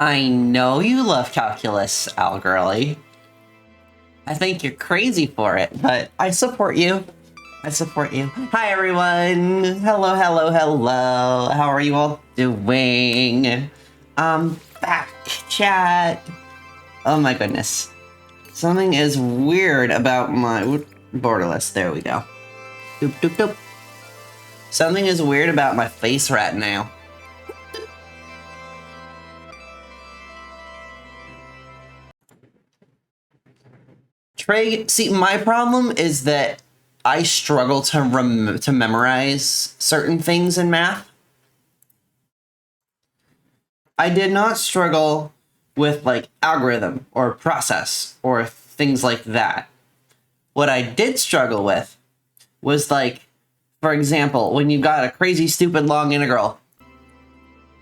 I know you love calculus, Al Girly. I think you're crazy for it, but I support you. I support you. Hi, everyone. Hello, hello, hello. How are you all doing? Back, chat. Oh my goodness. Something is weird about my borderless. There we go. Doop, doop, doop. Something is weird about my face right now. Trey, see, my problem is that I struggle to memorize certain things in math. I did not struggle with like algorithm or process or things like that. What I did struggle with was like, for example, when you got a crazy stupid long integral.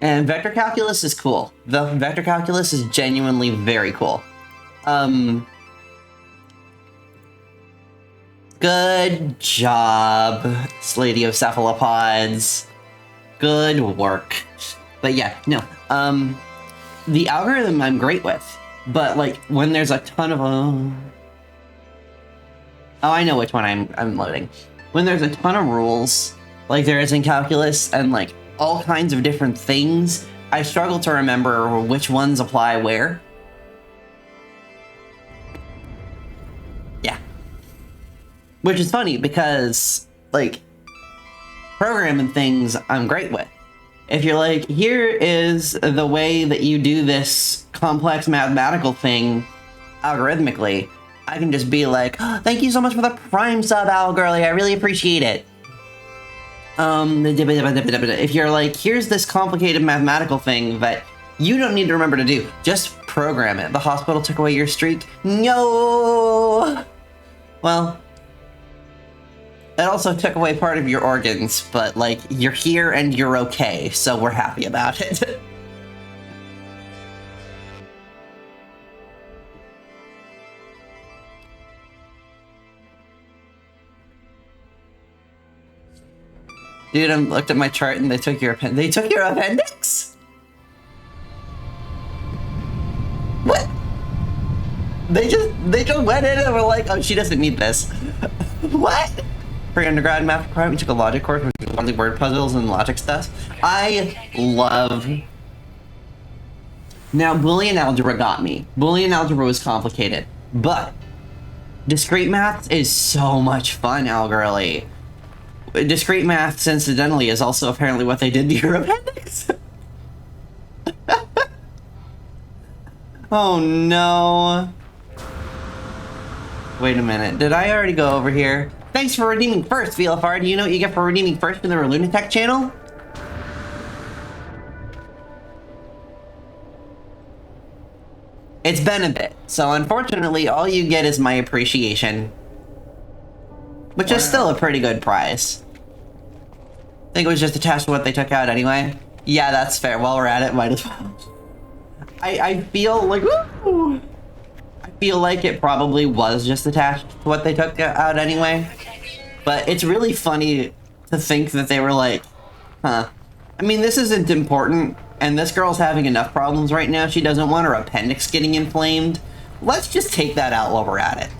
And vector calculus is cool. The vector calculus is genuinely very cool. Good job, Sladiocephalopods. Good work. But yeah, no. The algorithm I'm great with, but like when there's a ton of oh, I know which one I'm loading. When there's a ton of rules, like there is in calculus, and like all kinds of different things, I struggle to remember which ones apply where. Yeah. Which is funny because, like, programming things I'm great with. If you're like, here is the way that you do this complex mathematical thing algorithmically, I can just be like, oh, thank you so much for the Prime sub, Al Girly. I really appreciate it. If you're like, here's this complicated mathematical thing that you don't need to remember to do, just program it. The hospital took away your streak. No! Well, it also took away part of your organs, but like, you're here and you're okay, so we're happy about it. Dude, I looked at my chart and they took your appendix. They took your appendix? What? They just went in and were like, oh, she doesn't need this. What? For undergrad math requirement, we took a logic course, which is only word puzzles and logic stuff. I love... Now, Boolean algebra got me. Boolean algebra was complicated, but discrete math is so much fun, Al Girly. Discrete maths, incidentally, is also apparently what they did to your appendix. Oh no. Wait a minute, did I already go over here? Thanks for redeeming first, VLFR. Do you know what you get for redeeming first in the Lunatech channel? It's been a bit, so unfortunately all you get is my appreciation. Which is still a pretty good prize. I think it was just attached to what they took out anyway. Yeah, that's fair. While we're at it, might as well. I feel like, woo! I feel like it probably was just attached to what they took out anyway. But it's really funny to think that they were like, huh. I mean, this isn't important, and this girl's having enough problems right now. She doesn't want her appendix getting inflamed. Let's just take that out while we're at it.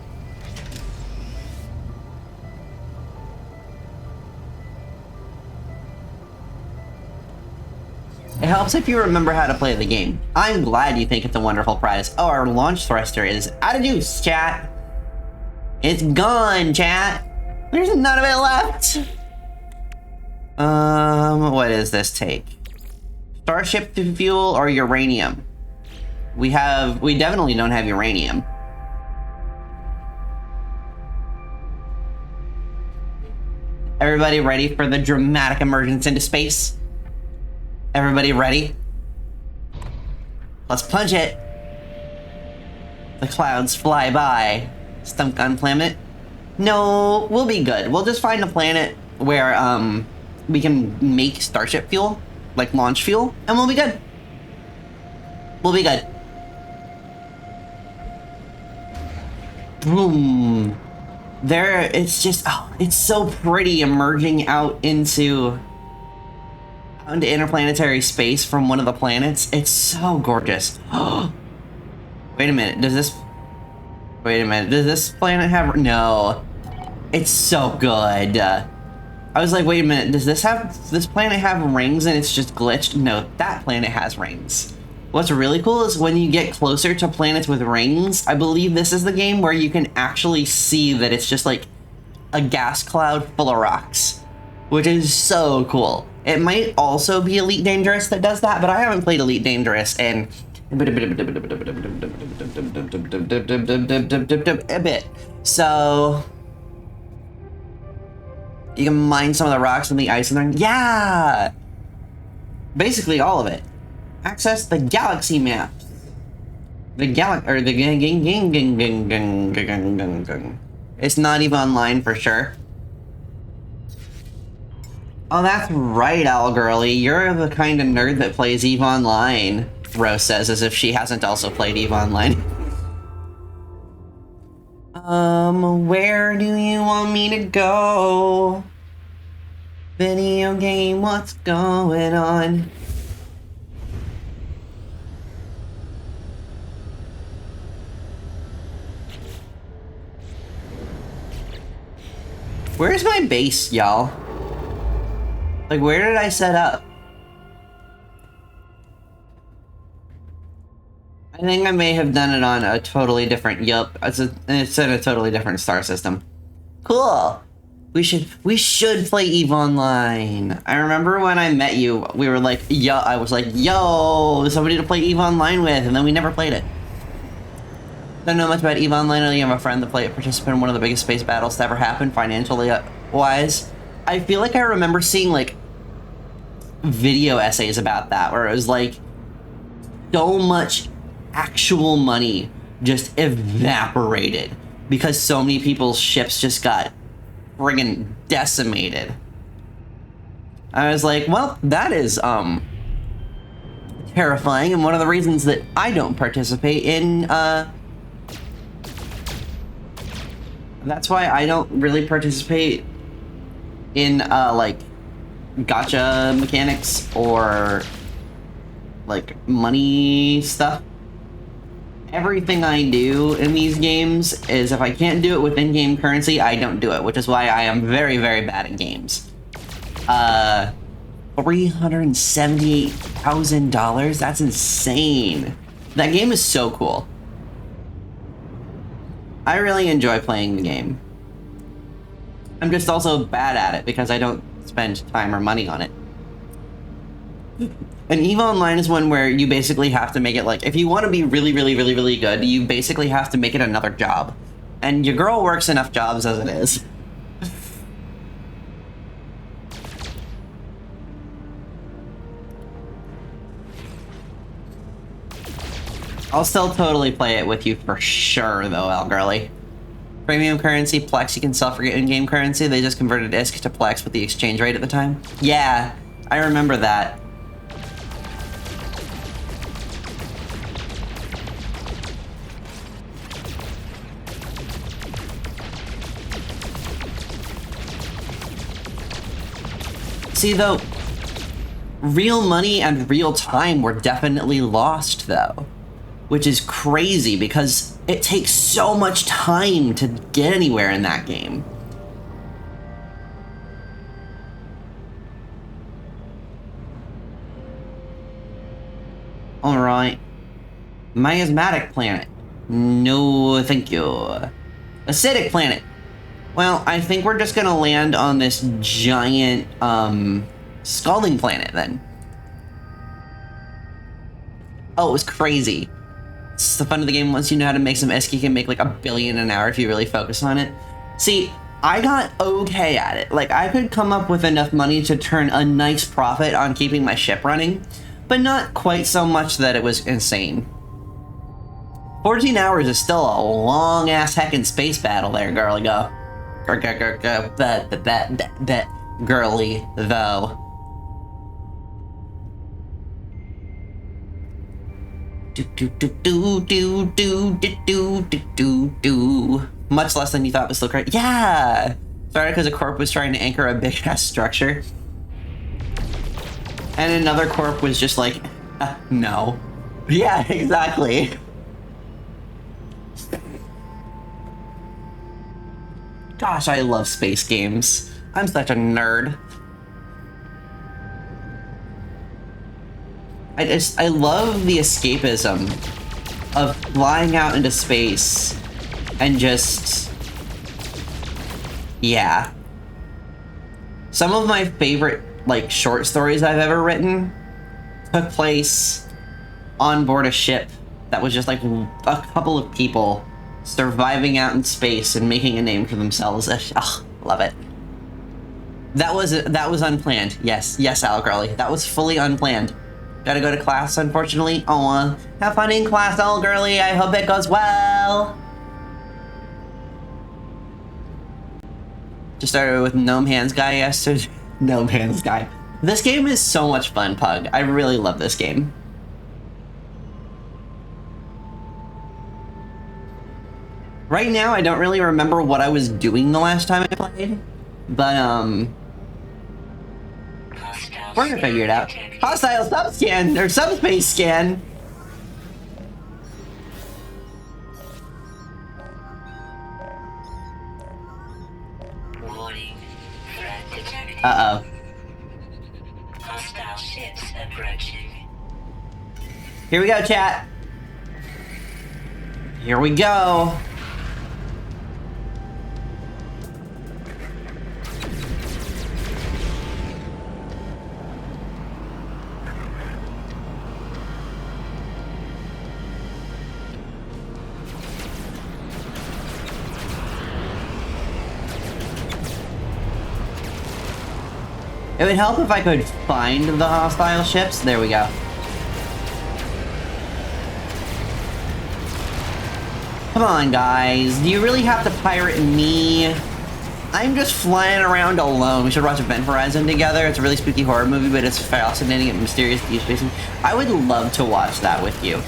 It helps if you remember how to play the game. I'm glad you think it's a wonderful prize. Oh, our launch thruster is out of juice, chat. It's gone, chat. There's none of it left. What does this take? Starship fuel or uranium? We definitely don't have uranium. Everybody ready for the dramatic emergence into space? Everybody ready? Let's punch it. The clouds fly by. Stump gun planet. No, we'll be good. We'll just find a planet where we can make starship fuel, like launch fuel, and we'll be good. We'll be good. Boom. There, it's just, oh, it's so pretty emerging out into out into interplanetary space from one of the planets. It's so gorgeous. Wait a minute, does this planet have... No. It's so good. I was like, wait a minute, does this planet have rings and it's just glitched? No, that planet has rings. What's really cool is when you get closer to planets with rings, I believe this is the game where you can actually see that it's just like a gas cloud full of rocks, which is so cool. It might also be Elite Dangerous that does that, but I haven't played Elite Dangerous in a bit. So you can mine some of the rocks and the ice and then, yeah! Basically all of it. Access the galaxy map. It's not even online for sure. Oh, that's right, Owl Girly. You're the kind of nerd that plays EVE Online, Rose says, as if she hasn't also played EVE Online. Where do you want me to go? Video game, what's going on? Where's my base, y'all? Like, where did I set up? I think I may have done it on a totally different... Yup, it's in a totally different star system. Cool! We should play EVE Online. I remember when I met you, we were like, yo, I was like, yo, somebody to play EVE Online with, and then we never played it. Don't know much about EVE Online, only have a friend that participated in one of the biggest space battles to ever happen, financially wise. I feel like I remember seeing, like, video essays about that, where it was like, so much actual money just evaporated because so many people's ships just got friggin' decimated. I was like, well, that is, terrifying, and one of the reasons that I don't participate in, that's why I don't really participate in, like, gacha mechanics or, like, money stuff. Everything I do in these games is if I can't do it with in-game currency, I don't do it, which is why I am very, very bad at games. $378,000? That's insane. That game is so cool. I really enjoy playing the game. I'm just also bad at it because I don't spend time or money on it. And EVE Online is one where you basically have to make it like, if you want to be really, really, really, really good, you basically have to make it another job. And your girl works enough jobs as it is. I'll still totally play it with you for sure, though, Algirly. Premium currency, Plex, you can sell for in-game currency. They just converted ISK to Plex with the exchange rate at the time. Yeah, I remember that. See, though, real money and real time were definitely lost, though. Which is crazy, because it takes so much time to get anywhere in that game. Alright. Miasmatic planet. No, thank you. Acidic planet. Well, I think we're just gonna land on this giant, scalding planet, then. Oh, it was crazy. It's the fun of the game. Once you know how to make some ISK, you can make like $1 billion an hour if you really focus on it. See, I got okay at it. Like, I could come up with enough money to turn a nice profit on keeping my ship running, but not quite so much that it was insane. 14 hours is still a long-ass heckin' space battle there, girly go. Girly, though. Much less than you thought, but still correct. Yeah! Started because a corp was trying to anchor a big-ass structure. And another corp was just like, no. Yeah, exactly. Gosh, I love space games. I'm such a nerd. I love the escapism of flying out into space and just... yeah. Some of my favorite, like, short stories I've ever written took place on board a ship that was just like a couple of people surviving out in space and making a name for themselves. Ugh, love it. That was unplanned. Yes, Al Girly. That was fully unplanned. Gotta go to class, unfortunately. Oh, have fun in class, Al Girly. I hope it goes well. Just started with Gnome Hands Guy yesterday. Gnome Hands Guy. This game is so much fun, Pug. I really love this game. Right now, I don't really remember what I was doing the last time I played, but, we're gonna figure it out. Hostile subscan, or subspace scan. Warning. Threat detected. Uh-oh. Hostile ships approaching. Here we go, chat. Here we go. It would help if I could find the hostile ships. There we go. Come on, guys. Do you really have to pirate me? I'm just flying around alone. We should watch Event Horizon together. It's a really spooky horror movie, but it's fascinating and mysterious deep space. I would love to watch that with you.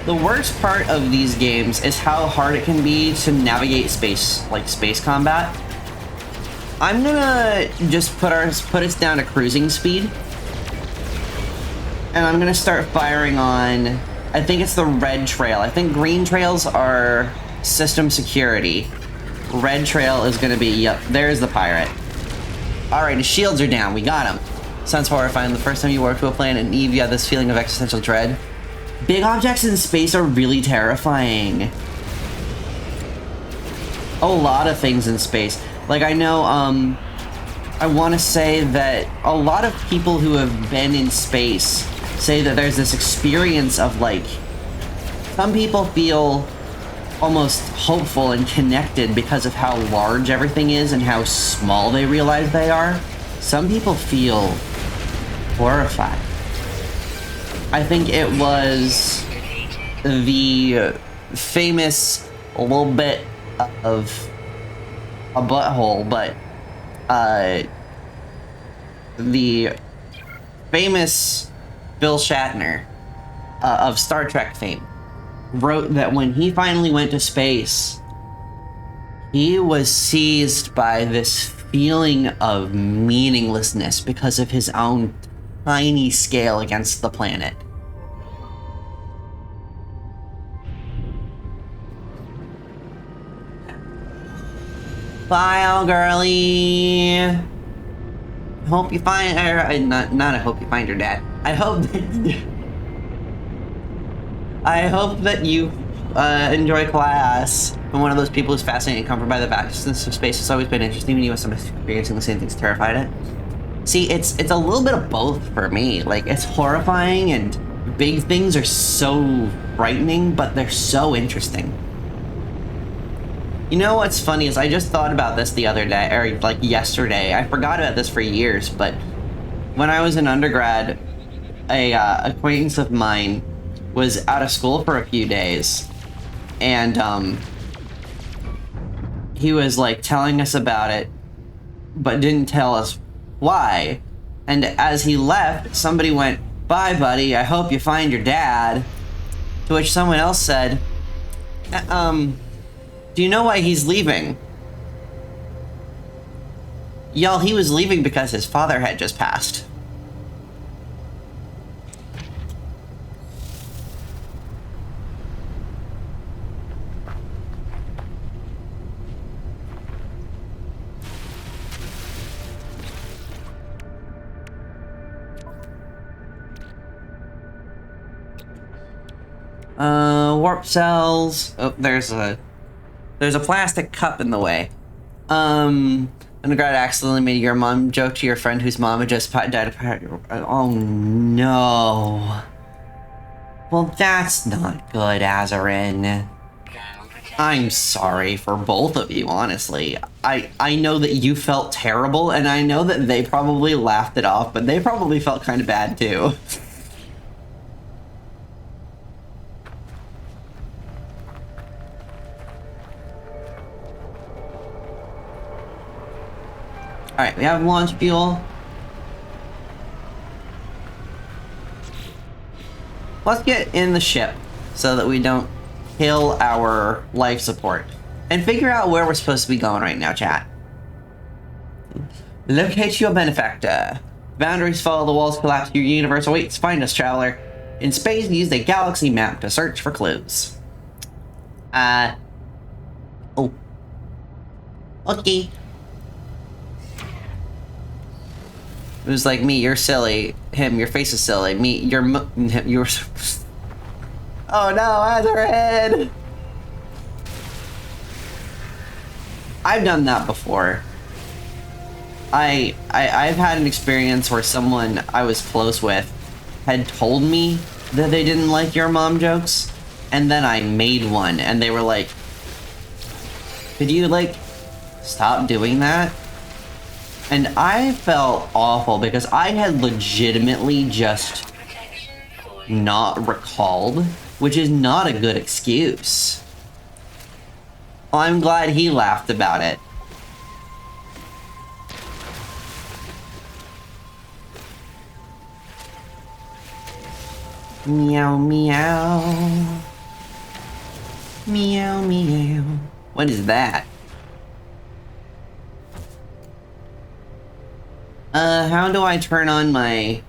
The worst part of these games is how hard it can be to navigate space, like space combat. I'm gonna just put us down to cruising speed. And I'm gonna start firing on, I think it's the red trail. I think green trails are system security. Red trail is gonna be, yep, there's the pirate. Alright, his shields are down, we got him. Sounds horrifying. The first time you walk to a planet and Eve, you have this feeling of existential dread. Big objects in space are really terrifying. A lot of things in space. Like, I know, I want to say that a lot of people who have been in space say that there's this experience of, like, some people feel almost hopeful and connected because of how large everything is and how small they realize they are. Some people feel horrified. I think it was the famous, a little bit of a butthole, but the famous Bill Shatner of Star Trek fame wrote that when he finally went to space, he was seized by this feeling of meaninglessness because of his own tiny scale against the planet. Bye, girly. Hope you find, not I hope you find your dad. I hope that you enjoy class. I'm one of those people who's fascinated and comforted by the vastness of space. It's always been interesting when you have someone experiencing the same things terrified it. See, it's a little bit of both for me. Like, it's horrifying and big things are so frightening, but they're so interesting. You know what's funny is I just thought about this the other day, or like yesterday. I forgot about this for years, but when I was in undergrad, a acquaintance of mine was out of school for a few days, and he was like telling us about it, but didn't tell us why. And as he left, somebody went, "Bye, buddy, I hope you find your dad." To which someone else said, Do you know why he's leaving? Y'all, he was leaving because his father had just passed. Warp cells. Oh, there's a plastic cup in the way. Undergrad accidentally made your mom joke to your friend whose mom had just died. Oh no. Well, that's not good, Azarin. I'm sorry for both of you, honestly. I know that you felt terrible, and I know that they probably laughed it off, but they probably felt kind of bad too. Alright, we have launch fuel. Let's get in the ship so that we don't kill our life support. And figure out where we're supposed to be going right now, chat. Locate your benefactor. Boundaries follow the walls collapse. Your universe awaits. Find us, traveler. In space, use the galaxy map to search for clues. Oh. Okay. It was like, me, you're silly. Him, your face is silly. Me, you're oh no, Azarin! I've done that before. I've had an experience where someone I was close with had told me that they didn't like your mom jokes, and then I made one, and they were like, could you, like, stop doing that? And I felt awful because I had legitimately just not recalled, which is not a good excuse. Well, I'm glad he laughed about it. Meow, meow. Meow, meow. What is that? How do I turn on my...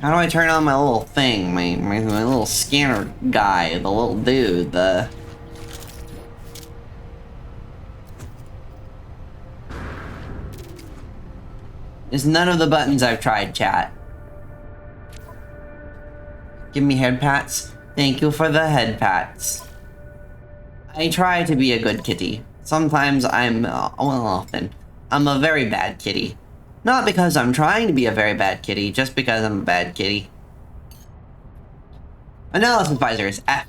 How do I turn on my little thing? My little scanner guy, the little dude, the... It's none of the buttons I've tried, chat. Give me head pats. Thank you for the head pats. I try to be a good kitty. Sometimes I'm, well, often, I'm a very bad kitty. Not because I'm trying to be a very bad kitty, just because I'm a bad kitty. Analysis visors, F.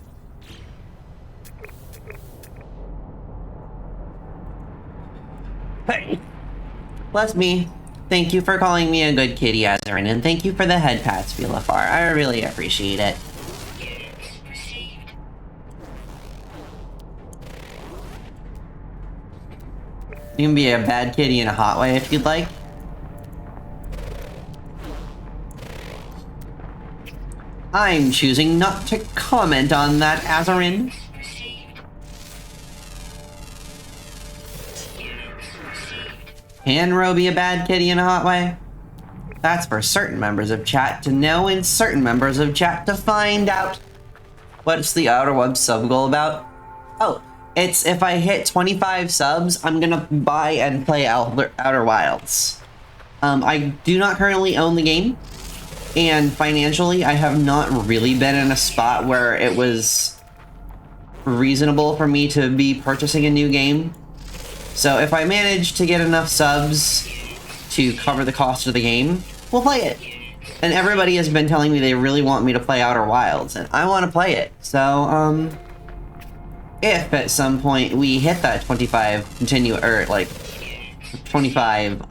Hey! Bless me. Thank you for calling me a good kitty, Azarin, and thank you for the head pats, Vilafar. I really appreciate it. You can be a bad kitty in a hot way if you'd like. I'm choosing not to comment on that, Azarin. Can Ro be a bad kitty in a hot way? That's for certain members of chat to know and certain members of chat to find out. What's the Outer Web sub goal about? Oh, it's if I hit 25 subs, I'm gonna buy and play Outer Wilds. I do not currently own the game, and financially, I have not really been in a spot where it was reasonable for me to be purchasing a new game. So if I manage to get enough subs to cover the cost of the game, we'll play it. And everybody has been telling me they really want me to play Outer Wilds, and I want to play it. So, if at some point we hit that 25 25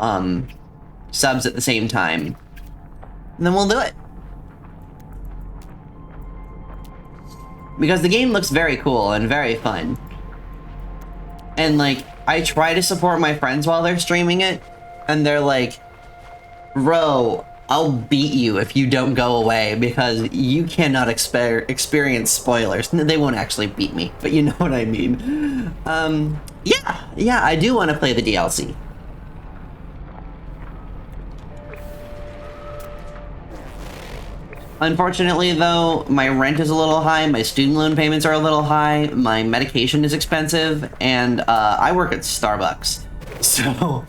subs at the same time, then we'll do it. Because the game looks very cool and very fun. And like, I try to support my friends while they're streaming it, and they're like, Ro, I'll beat you if you don't go away because you cannot experience spoilers. They won't actually beat me, but you know what I mean. Yeah, I do want to play the DLC. Unfortunately, though, my rent is a little high, my student loan payments are a little high, my medication is expensive, and I work at Starbucks. So...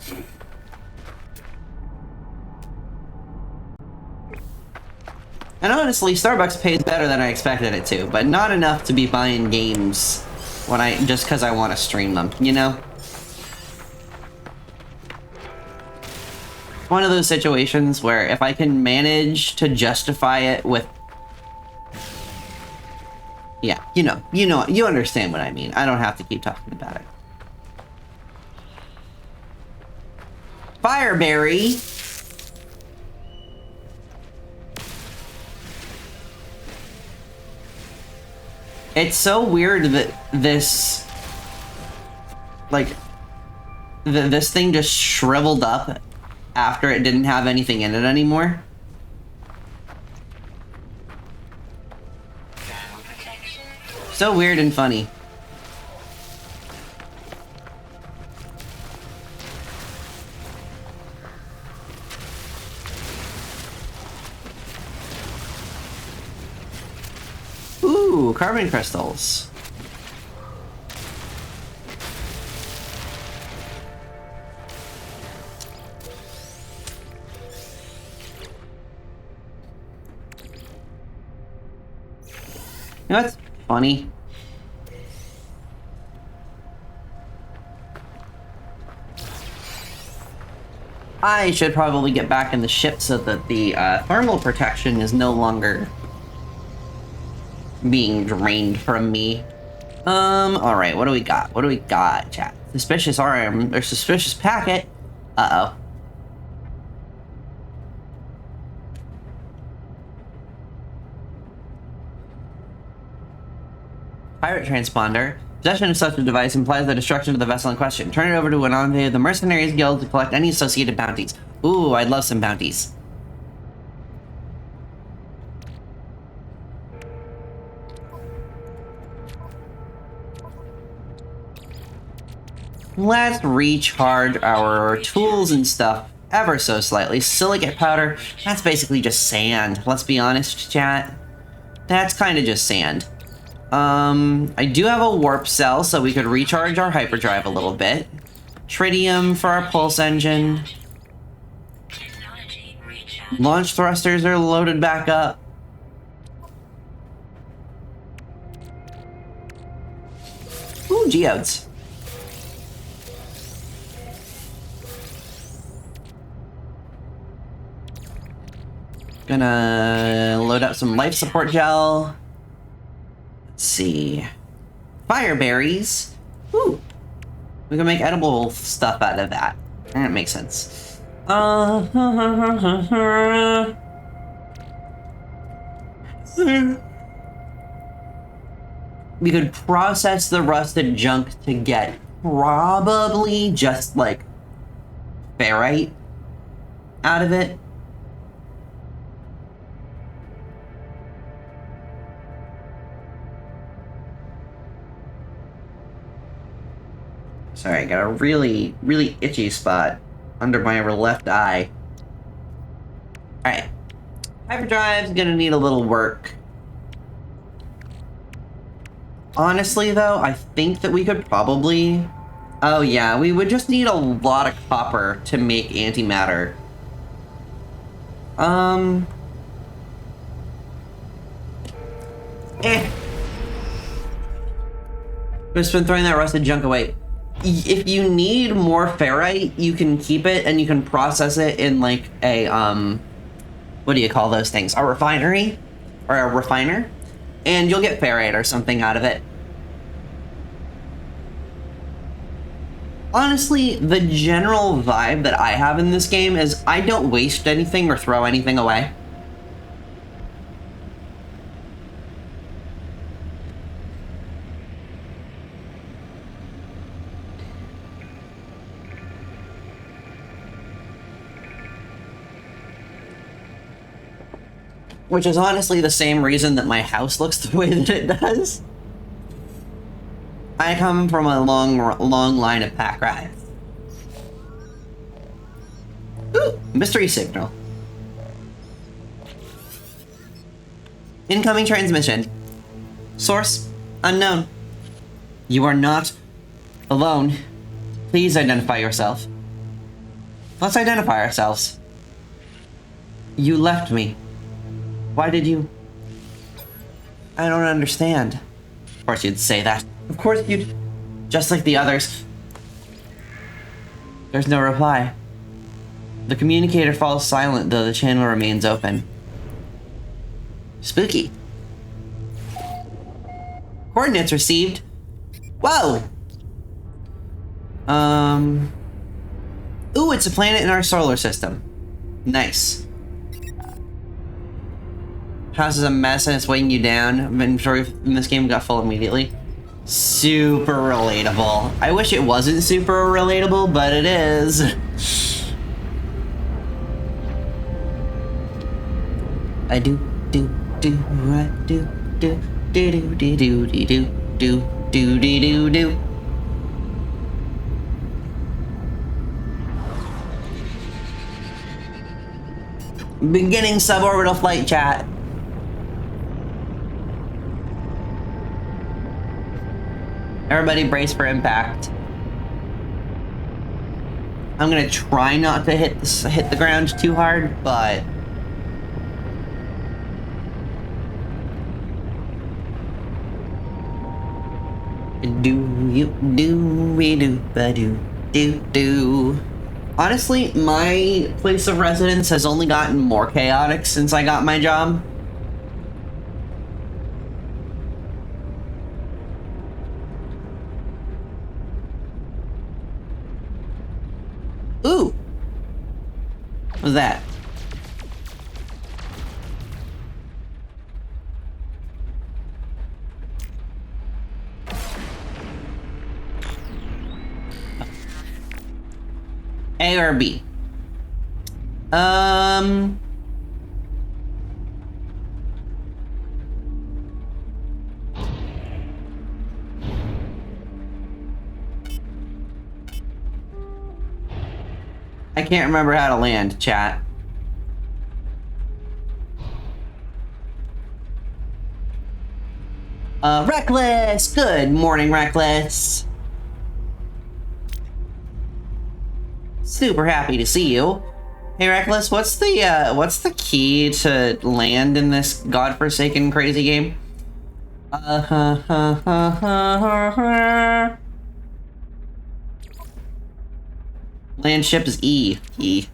And honestly, Starbucks pays better than I expected it to, but not enough to be buying games when just because I want to stream them, you know? One of those situations where if I can manage to justify it with... Yeah, you understand what I mean. I don't have to keep talking about it. Fireberry! It's so weird that this... Like... this thing just shriveled up after it didn't have anything in it anymore. So weird and funny. Ooh, carbon crystals. You know what's funny? I should probably get back in the ship so that the thermal protection is no longer being drained from me. Alright, what do we got? What do we got, chat? Suspicious arm, or suspicious packet. Uh-oh. Pirate transponder. Possession of such a device implies the destruction of the vessel in question. Turn it over to an envoy of the Mercenaries Guild to collect any associated bounties. Ooh, I'd love some bounties. Let's recharge our tools and stuff ever so slightly. Silicate powder, that's basically just sand. Let's be honest, chat. That's kind of just sand. I do have a warp cell, so we could recharge our hyperdrive a little bit. Tritium for our pulse engine. Launch thrusters are loaded back up. Ooh, geodes. Gonna load up some life support gel. Let's see. Fire berries. Ooh. We can make edible stuff out of that. That makes sense. We could process the rusted junk to get probably just like ferrite out of it. Sorry, I got a really, really itchy spot under my left eye. Alright. Hyperdrive's gonna need a little work. Honestly, though, I think that we could probably... Oh, yeah, we would just need a lot of copper to make antimatter. Just been throwing that rusted junk away. If you need more ferrite, you can keep it and you can process it in like a, what do you call those things? A refinery? Or a refiner? And you'll get ferrite or something out of it. Honestly, the general vibe that I have in this game is I don't waste anything or throw anything away. Which is honestly the same reason that my house looks the way that it does. I come from a long line of pack rats. Ooh, mystery signal. Incoming transmission. Source unknown. You are not alone. Please identify yourself. Let's identify ourselves. You left me. Why did you? I don't understand. Of course you'd say that. Of course you'd. Just like the others. There's no reply. The communicator falls silent, though the channel remains open. Spooky. Coordinates received. Whoa! Ooh, it's a planet in our solar system. Nice. House is a mess and it's weighing you down. Inventory in this game got full immediately. Super relatable. I wish it wasn't super relatable, but it is. I do, I do, do, do, do, do, do, do, do, do, do, do. Beginning suborbital flight chat. Everybody brace for impact. I'm gonna try not to hit the ground too hard, but do. Honestly, my place of residence has only gotten more chaotic since I got my job. Ooh! What was that? A or B? I can't remember how to land, chat. Reckless! Good morning, Reckless. Super happy to see you. Hey, Reckless, what's the key to land in this godforsaken crazy game? Land ship is E. E.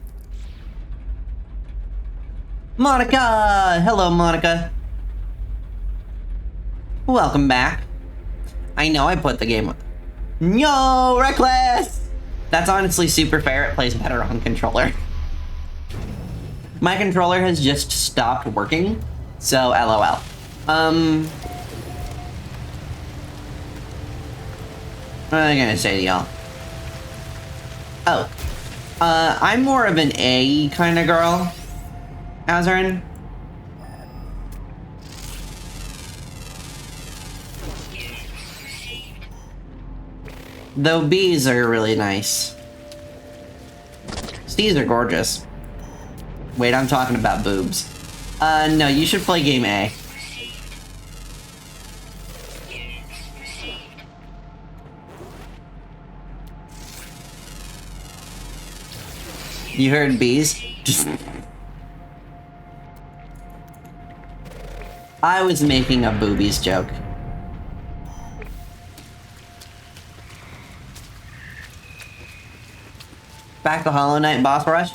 Monica! Hello, Monica. Welcome back. I know I put the game up. No, Reckless! That's honestly super fair. It plays better on controller. My controller has just stopped working, so LOL. What am I gonna say to y'all? Oh. I'm more of an A kind of girl, Azarin. Though B's are really nice. C's are gorgeous. Wait, I'm talking about boobs. No, you should play game A. You heard B's? Just... I was making a boobies joke. Back to Hollow Knight boss rush?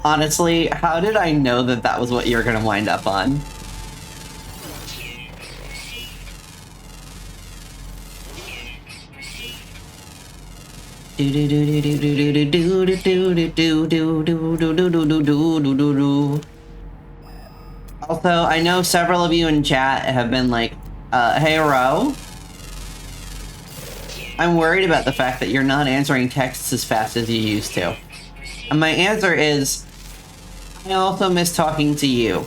Honestly, how did I know that that was what you were gonna wind up on? Also, I know several of you in chat have been like, hey Ro, I'm worried about the fact that you're not answering texts as fast as you used to. And my answer is, I also miss talking to you.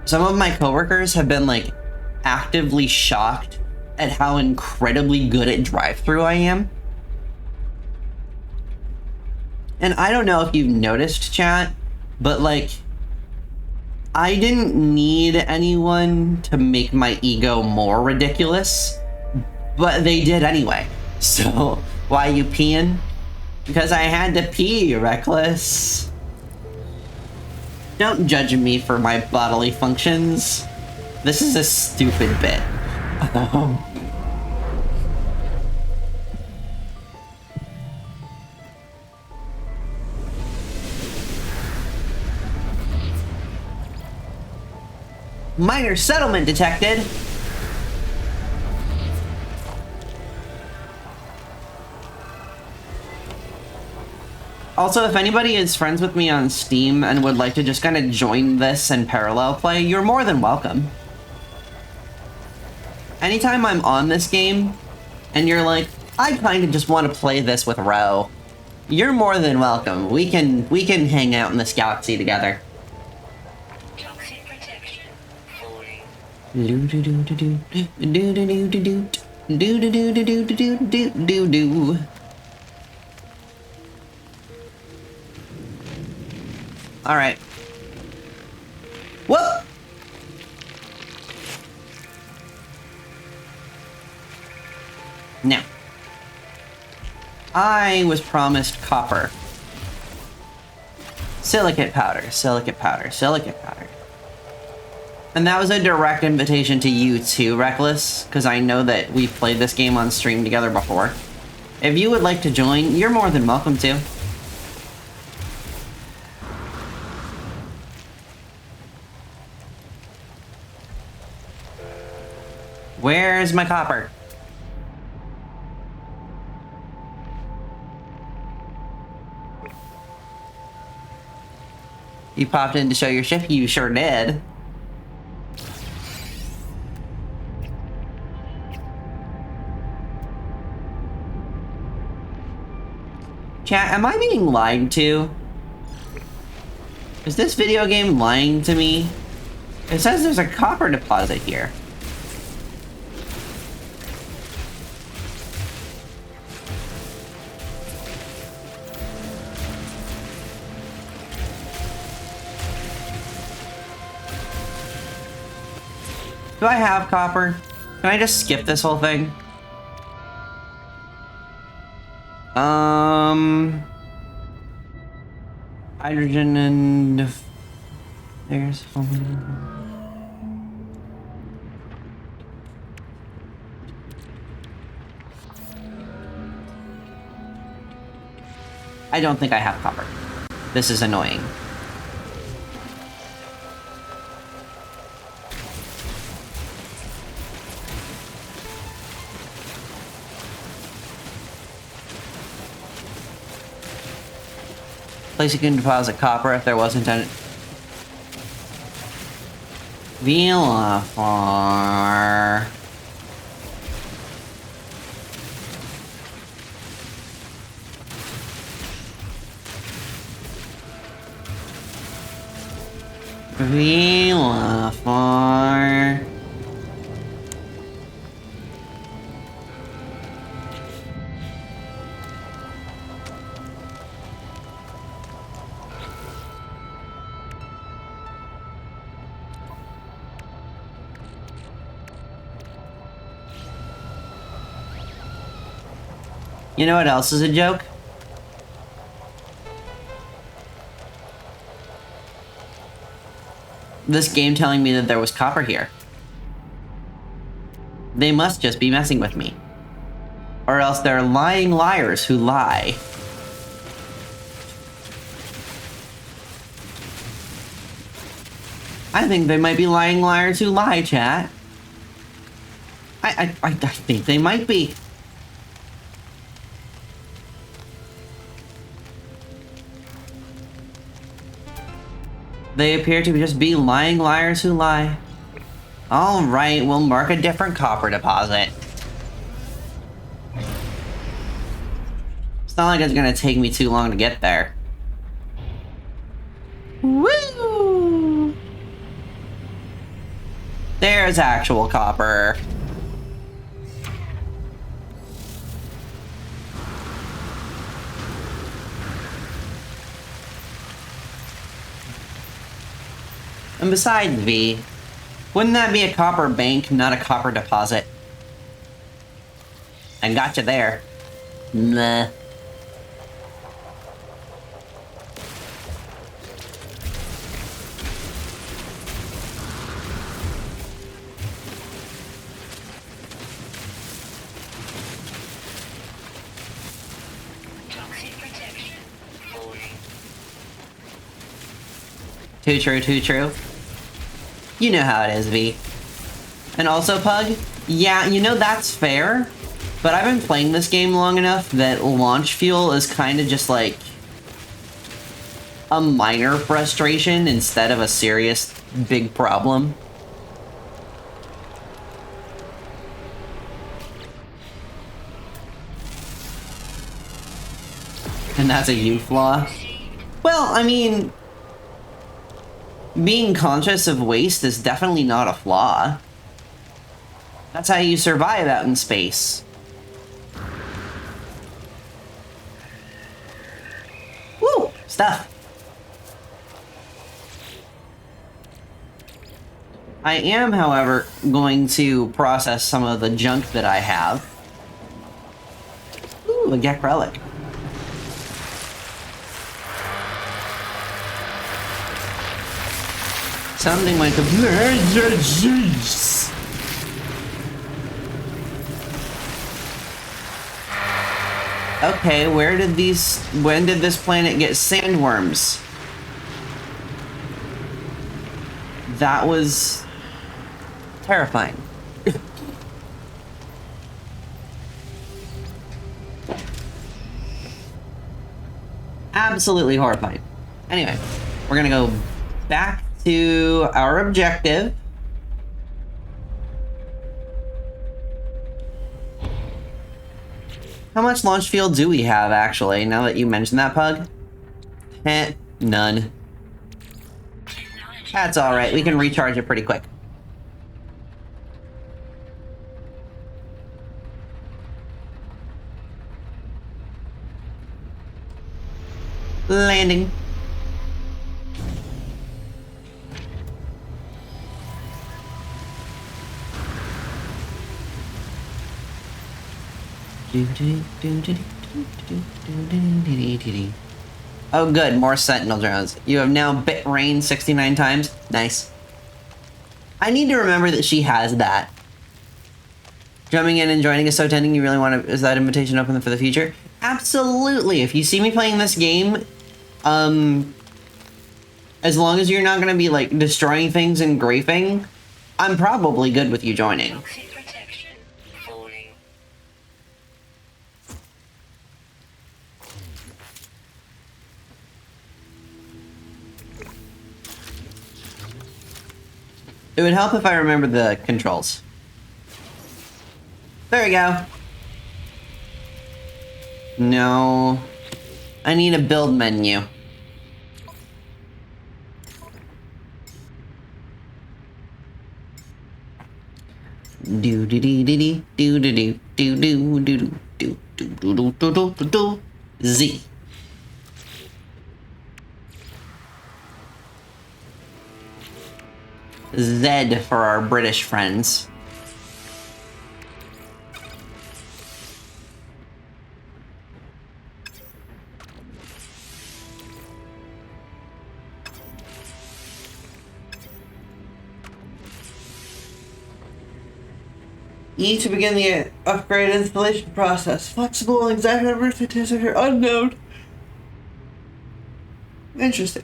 Some of my coworkers have been like actively shocked at how incredibly good at drive-thru I am. And I don't know if you've noticed, chat, but like, I didn't need anyone to make my ego more ridiculous, but they did anyway. So, why you peeing? Because I had to pee, Reckless. Don't judge me for my bodily functions. This is a stupid bit. Minor settlement detected. Also, if anybody is friends with me on Steam and would like to just kind of join this and parallel play, you're more than welcome. Anytime I'm on this game and you're like, I kind of just want to play this with Ro, you're more than welcome. We can hang out in this galaxy together. Toxic protection falling. All right. Whoop! Now, I was promised copper. Silicate powder, silicate powder, silicate powder. And that was a direct invitation to you too, Reckless, because I know that we've played this game on stream together before. If you would like to join, you're more than welcome to. Where's my copper? You popped in to show your ship? You sure did. Chat, am I being lied to? Is this video game lying to me? It says there's a copper deposit here. Do I have copper? Can I just skip this whole thing? Hydrogen and... There's... I don't think I have copper. This is annoying. Place you can deposit copper if there wasn't any. Vilafar. Vilafar. You know what else is a joke? This game telling me that there was copper here. They must just be messing with me. Or else they're lying liars who lie. I think they might be lying liars who lie, chat. I think they might be. They appear to just be lying liars who lie. Alright, we'll mark a different copper deposit. It's not like it's gonna take me too long to get there. Woo! There's actual copper. And besides, V, wouldn't that be a copper bank, not a copper deposit? I gotcha there. Nah. Toxic protection. Loading. Too true, too true. You know how it is, V. And also, Pug, yeah, you know that's fair, but I've been playing this game long enough that launch fuel is kind of just like a minor frustration instead of a serious big problem. And that's a you flaw. Well, I mean, being conscious of waste is definitely not a flaw. That's how you survive out in space. Woo! Stuff. I am, however, going to process some of the junk that I have. Ooh, a Gek relic. Something my computer. Okay, when did this planet get sandworms? That was terrifying. Absolutely horrifying. Anyway, we're gonna go back to our objective. How much launch fuel do we have, actually, now that you mentioned that, Pug? None. That's alright, we can recharge it pretty quick. Landing. Oh good, more Sentinel drones. You have now bit rain 69 times. Nice. I need to remember that she has that. Jumping in and joining is so tempting. You really want to... Is that invitation open for the future? Absolutely. If you see me playing this game, as long as you're not going to be, like, destroying things and grafing, I'm probably good with you joining. Toxic protection. Loading. It would help if I remember the controls. There we go. No. I need a build menu. Do do do do do do do do do do do do do do do do do Z. Z for our British friends. E to begin the upgrade installation process. Flexible and exact number of statistics are unknown. Interesting.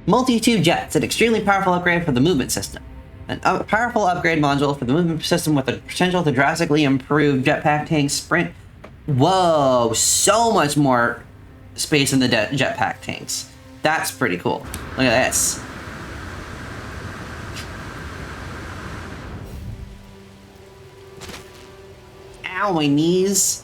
Multi-tube jets, an extremely powerful upgrade for the movement system. A powerful upgrade module for the movement system with the potential to drastically improve jetpack tank sprint. Whoa, so much more space in the jetpack tanks. That's pretty cool. Look at this. Ow, my knees.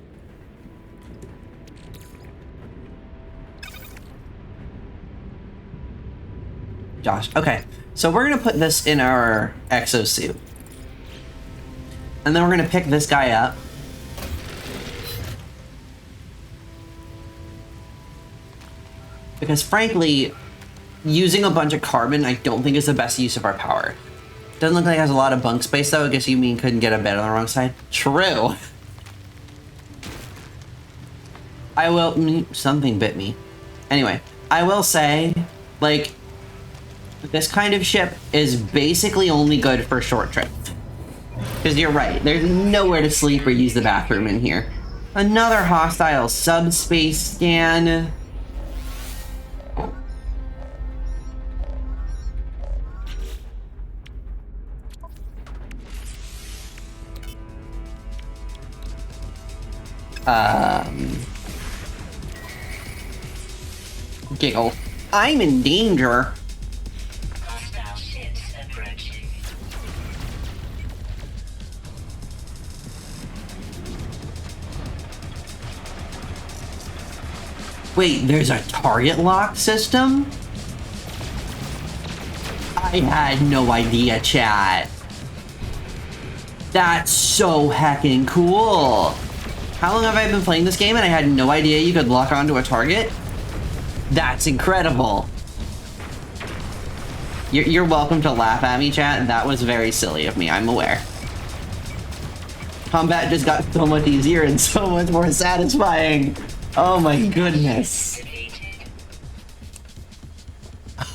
Josh. Okay, so we're gonna put this in our exosuit. And then we're gonna pick this guy up. Because frankly, using a bunch of carbon I don't think is the best use of our power. Doesn't look like it has a lot of bunk space though. I guess you mean couldn't get a bed on the wrong side? True. I will... something bit me. Anyway, I will say, like, this kind of ship is basically only good for short trips. Because you're right, there's nowhere to sleep or use the bathroom in here. Another hostile subspace scan. Giggle. I'm in danger. Hostile ships approaching. Wait, there's a target lock system? I had no idea, chat. That's so heckin' cool. How long have I been playing this game and I had no idea you could lock onto a target? That's incredible. You're welcome to laugh at me, chat. That was very silly of me, I'm aware. Combat just got so much easier and so much more satisfying. Oh my goodness. Defeated.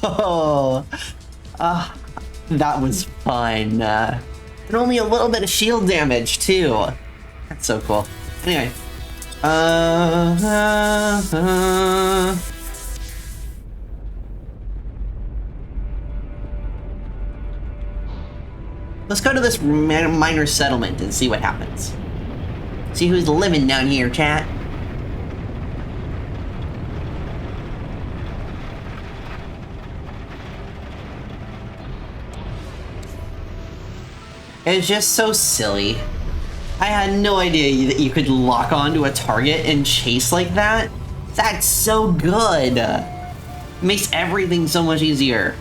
Oh, that was fun. And only a little bit of shield damage too. That's so cool. Anyway, let's go to this minor settlement and see what happens. See who's living down here, chat. It's just so silly. I had no idea that you could lock onto a target and chase like that. That's so good. Makes everything so much easier.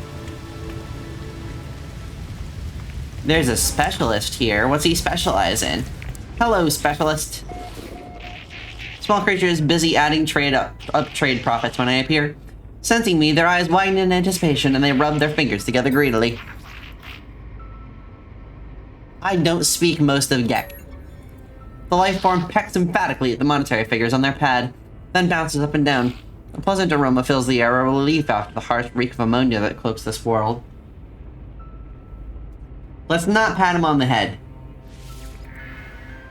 There's a specialist here. What's he specialize in? Hello, specialist. Small creature is busy adding up trade profits when I appear. Sensing me, their eyes widen in anticipation and they rub their fingers together greedily. I don't speak most of Gek. The life form pecks emphatically at the monetary figures on their pad, then bounces up and down. A pleasant aroma fills the air, a relief after the harsh reek of ammonia that cloaks this world. Let's not pat him on the head.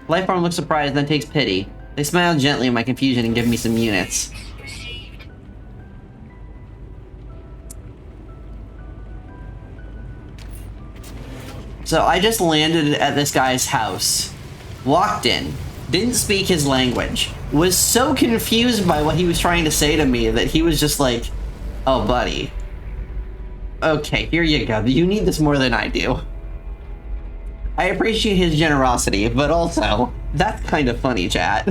Life form looks surprised, then takes pity. They smile gently at my confusion and give me some units. Received. So I just landed at this guy's house, walked in, didn't speak his language, was so confused by what he was trying to say to me that he was just like, oh buddy, okay, here you go, you need this more than I do. I appreciate his generosity, but also, that's kind of funny, chat.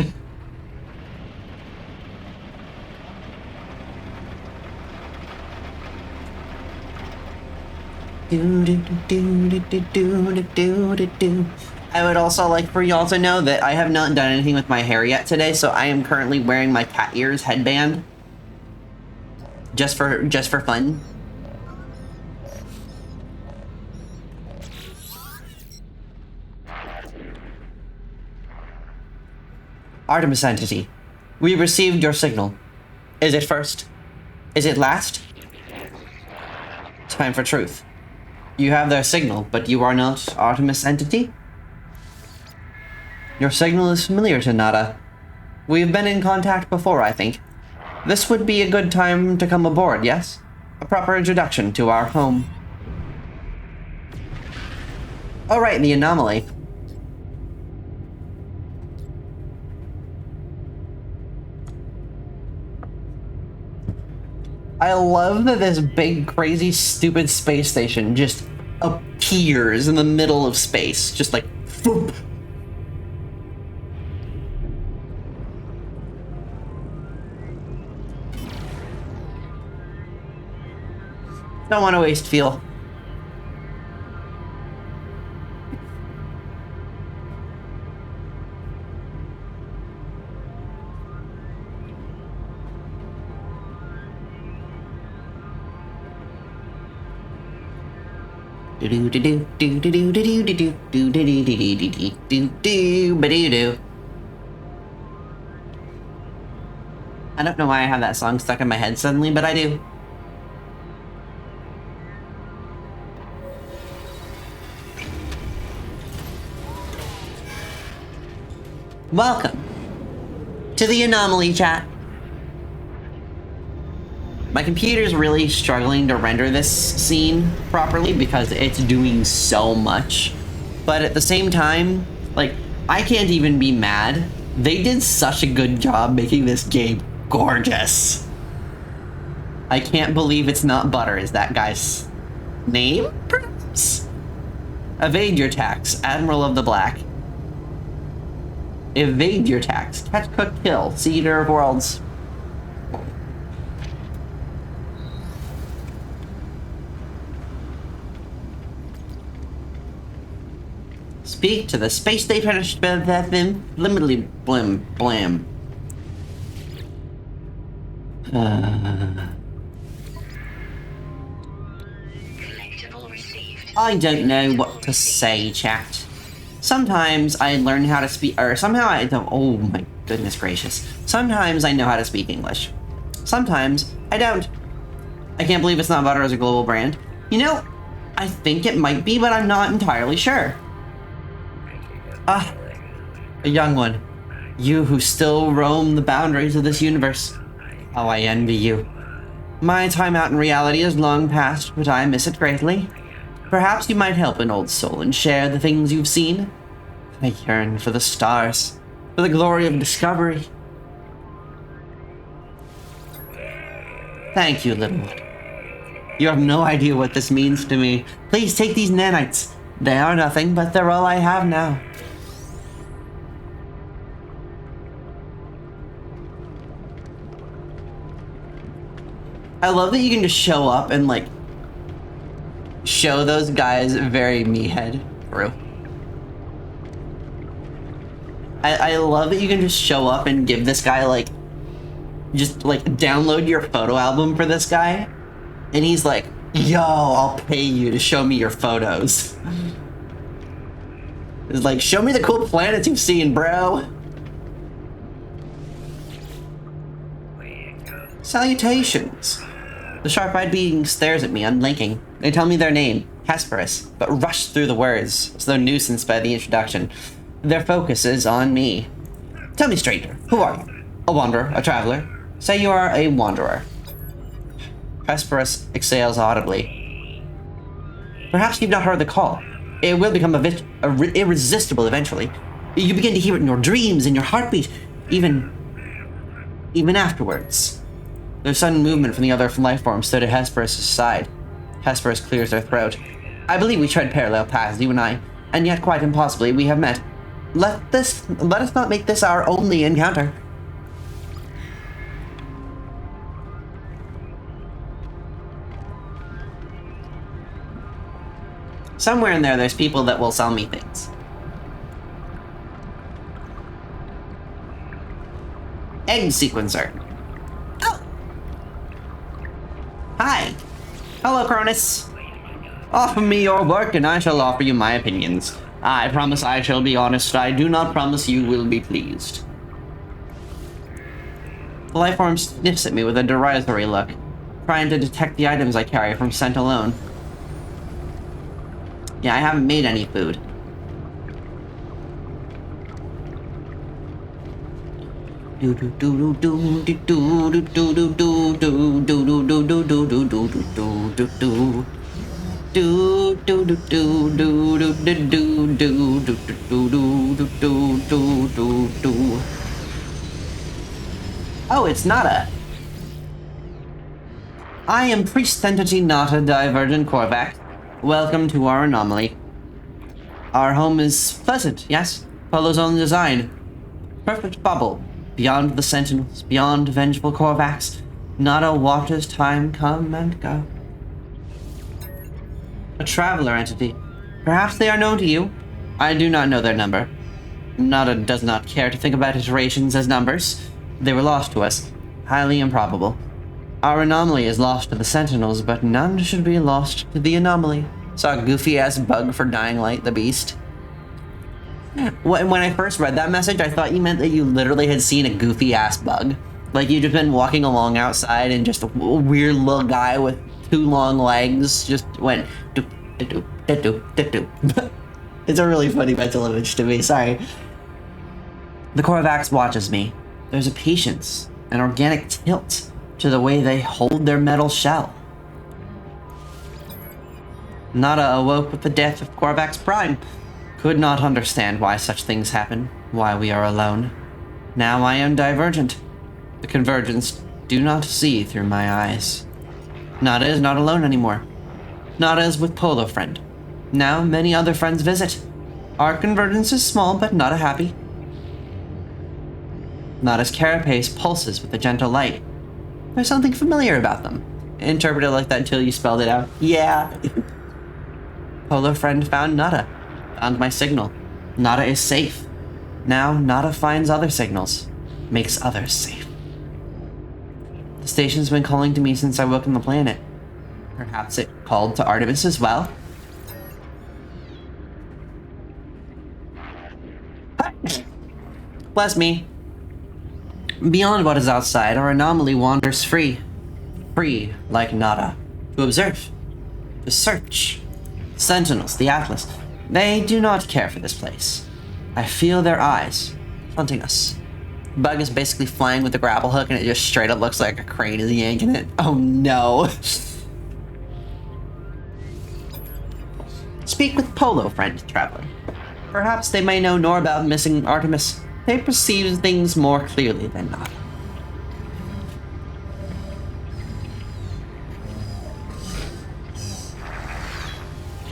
I would also like for y'all to know that I have not done anything with my hair yet today, so I am currently wearing my cat ears headband. Just for fun. Artemis entity, we received your signal. Is it first? Is it last? Time for truth. You have their signal, but you are not Artemis entity? Your signal is familiar to Nada. We've been in contact before, I think. This would be a good time to come aboard, yes? A proper introduction to our home. Oh right, the anomaly. I love that this big, crazy, stupid space station just appears in the middle of space. Just like, foop. Don't want to waste fuel. I don't know why I have that song stuck in my head suddenly, but I do. Welcome to the Anomaly chat. My computer's really struggling to render this scene properly because it's doing so much. But at the same time, like, I can't even be mad. They did such a good job making this game gorgeous. I can't believe it's not Butter, is that guy's name, perhaps? Evade your tax, Admiral of the Black. Evade your tax, catch, cook, kill, Seeder of Worlds. Speak to the space station limitedly blam. Collectible received. I don't know what to say, chat. Sometimes I learn how to speak, or somehow I don't. Oh my goodness gracious. Sometimes I know how to speak English. Sometimes I don't. I can't believe it's not Butter as a global brand. You know, I think it might be, but I'm not entirely sure. Ah, a young one. You who still roam the boundaries of this universe. How I envy you. My time out in reality is long past, but I miss it greatly. Perhaps you might help an old soul and share the things you've seen. I yearn for the stars, for the glory of discovery. Thank you, little one. You have no idea what this means to me. Please take these nanites. They are nothing, but they're all I have now. I love that you can just show up and, like, show those guys very meathead through. I love that you can just show up and give this guy, like, just, like, download your photo album for this guy. And he's like, yo, I'll pay you to show me your photos. It's like, show me the cool planets you've seen, bro. Salutations. The sharp-eyed being stares at me, unblinking. They tell me their name, Hesperus, but rush through the words, as though nuisance by the introduction. Their focus is on me. Tell me, stranger, who are you? A wanderer, a traveler? Say you are a wanderer. Hesperus exhales audibly. Perhaps you've not heard the call. It will become irresistible eventually. You begin to hear it in your dreams, in your heartbeat, even afterwards. There's sudden movement from the other life forms stood at Hesperus' side. Hesperus clears their throat. I believe we tread parallel paths, you and I, and yet quite impossibly we have met. Let us not make this our only encounter. Somewhere in there's people that will sell me things. Egg sequencer. Oh! Hi! Hello, Cronus. Offer me your work and I shall offer you my opinions. I promise I shall be honest. I do not promise you will be pleased. The lifeform sniffs at me with a derisory look, trying to detect the items I carry from scent alone. Yeah, I haven't made any food. Oh, it's Nada. I am Priest Entity Nada, Divergent Korvax. Welcome to our anomaly. Our home is pleasant, yes? Polo's own design. Perfect bubble. Beyond the sentinels, beyond vengeful Korvax. Nada watches time come and go. A traveler entity. Perhaps they are known to you. I do not know their number. Nada does not care to think about iterations as numbers. They were lost to us. Highly improbable. Our anomaly is lost to the Sentinels, but none should be lost to the anomaly. Saw a goofy-ass bug for Dying Light, the beast. When I first read that message, I thought you meant that you literally had seen a goofy-ass bug. Like, you'd just been walking along outside and just a weird little guy with 2 long legs just went doop, doop, doop, doop, doop. It's a really funny mental image to me, sorry. The Korvax watches me. There's a patience, an organic tilt to the way they hold their metal shell. Nada awoke with the death of Korvax Prime. Could not understand why such things happen, why we are alone. Now I am divergent. The convergence do not see through my eyes. Nada is not alone anymore. Nada is with Polo Friend. Now many other friends visit. Our convergence is small, but Nada happy. Nada's carapace pulses with a gentle light. There's something familiar about them. Interpret it like that until you spelled it out. Yeah. Polo Friend found Nada. Found my signal. Nada is safe. Now Nada finds other signals. Makes others safe. The station's been calling to me since I woke on the planet. Perhaps it called to Artemis as well? Bless me. Beyond what is outside, our anomaly wanders free. Free, like Nada. To observe. To search. Sentinels, the Atlas. They do not care for this place. I feel their eyes, hunting us. Bug is basically flying with a grapple hook and it just straight up looks like a crane is yanking it. Oh no. Speak with Polo Friend, traveler. Perhaps they may know more about missing Artemis. They perceive things more clearly than not.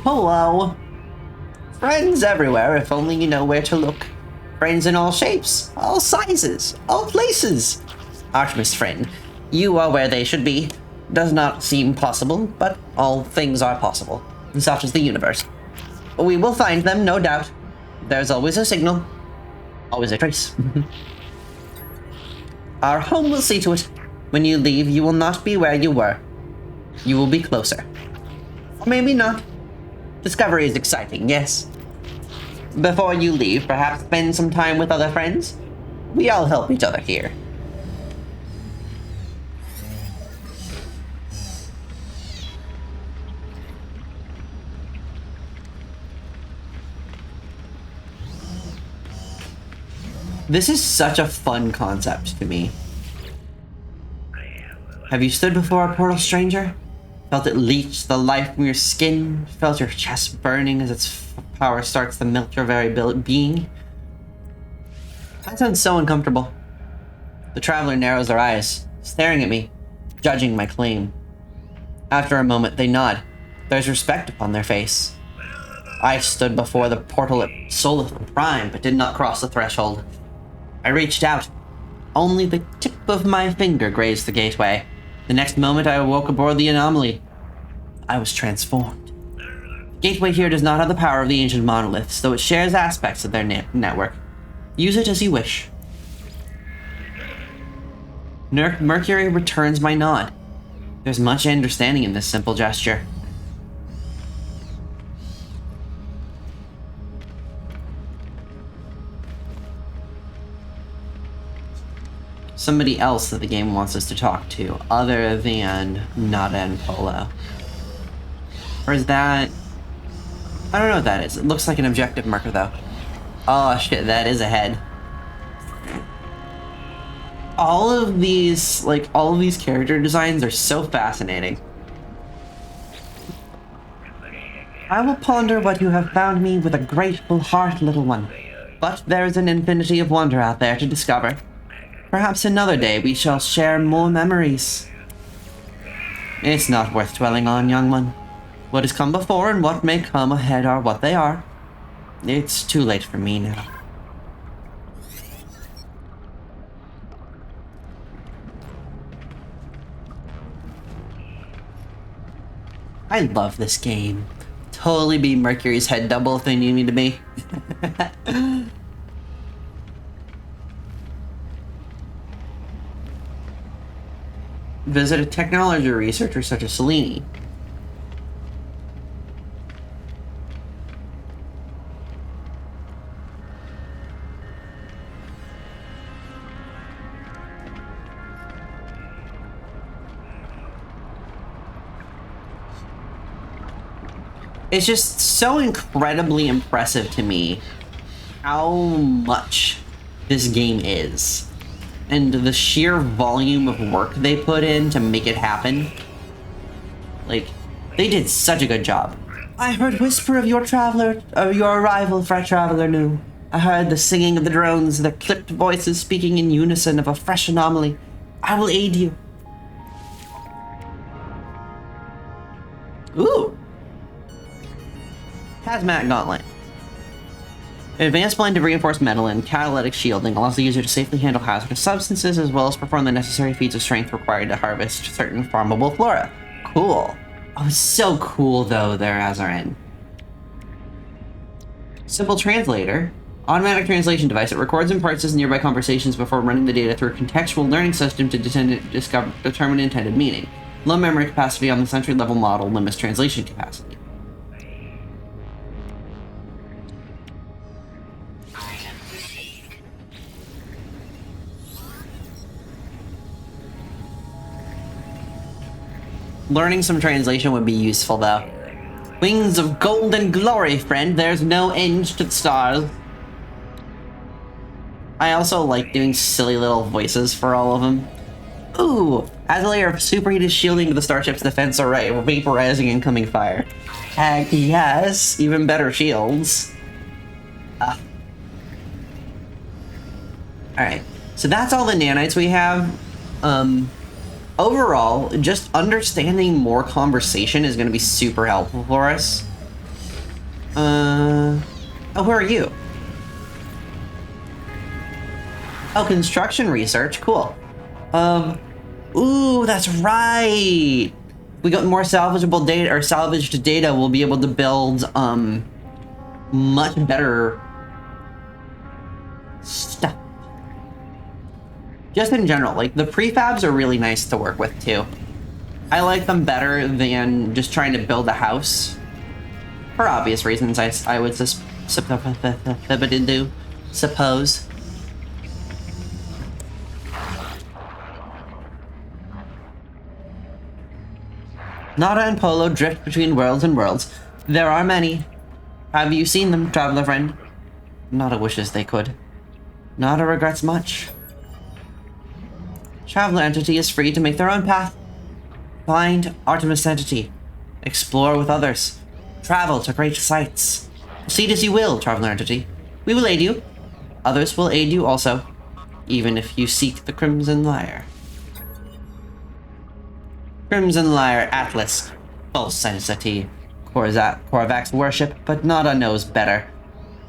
Hello. Friends everywhere, if only you know where to look. Friends in all shapes, all sizes, all places. Artemis Friend, you are where they should be. Does not seem possible, but all things are possible. Such is the universe. We will find them, no doubt. There's always a signal. Always a trace. Our home will see to it. When you leave, you will not be where you were. You will be closer. Or maybe not. Discovery is exciting, yes. Before you leave, perhaps spend some time with other friends? We all help each other here. This is such a fun concept to me. Have you stood before a portal, stranger? Felt it leach the life from your skin? Felt your chest burning as its power starts to melt your very being? That sounds so uncomfortable. The traveler narrows their eyes, staring at me, judging my claim. After a moment, they nod. There's respect upon their face. I stood before the portal at Solith Prime, but did not cross the threshold. I reached out. Only the tip of my finger grazed the gateway. The next moment, I awoke aboard the anomaly. I was transformed. The gateway here does not have the power of the ancient monoliths, though it shares aspects of their network. Use it as you wish. Mercury returns my nod. There's much understanding in this simple gesture. Somebody else that the game wants us to talk to, other than Nada and Polo. Or is that... I don't know what that is. It looks like an objective marker, though. Oh shit, that is a head. All of these character designs are so fascinating. I will ponder what you have found me with a grateful heart, little one. But there is an infinity of wonder out there to discover. Perhaps another day we shall share more memories. It's not worth dwelling on, young one. What has come before and what may come ahead are what they are. It's too late for me now. I love this game. totally be Mercury's head double if they need me to be. Visit a technology researcher such as Selene. It's just so incredibly impressive to me how much this game is. And the sheer volume of work they put in to make it happen. Like, they did such a good job. I heard whisper of your arrival, Fret Traveler New. I heard the singing of the drones, their clipped voices speaking in unison of a fresh anomaly. I will aid you. Ooh. Hazmat Gauntlet. An advanced blend of reinforced metal and catalytic shielding allows the user to safely handle hazardous substances as well as perform the necessary feats of strength required to harvest certain farmable flora. Cool. Oh, it's so cool though there, Azarin. Simple Translator. Automatic translation device. It records and parses nearby conversations before running the data through a contextual learning system to determine intended meaning. Low memory capacity on this entry-level model limits translation capacity. Learning some translation would be useful, though. Wings of golden glory, friend. There's no end to the stars. I also like doing silly little voices for all of them. Ooh, adds a layer of superheated shielding to the starship's defense array, vaporizing incoming fire. Heck yes, even better shields. Alright, so that's all the nanites we have. Overall, just understanding more conversation is going to be super helpful for us. Oh, who are you? Oh, construction research, cool. Ooh, that's right. We got more salvageable data, or salvaged data, we'll be able to build, much better stuff. Just in general, like, the prefabs are really nice to work with, too. I like them better than just trying to build a house. For obvious reasons, I would suppose. Nada and Polo drift between worlds and worlds. There are many. Have you seen them, traveler friend? Nada wishes they could. Nada regrets much. Traveler Entity is free to make their own path. Find Artemis Entity. Explore with others. Travel to great sights. Proceed as you will, Traveler Entity. We will aid you. Others will aid you also, even if you seek the Crimson Lyre. Crimson Lyre Atlas. False entity. Korvax worship, but Nada knows better.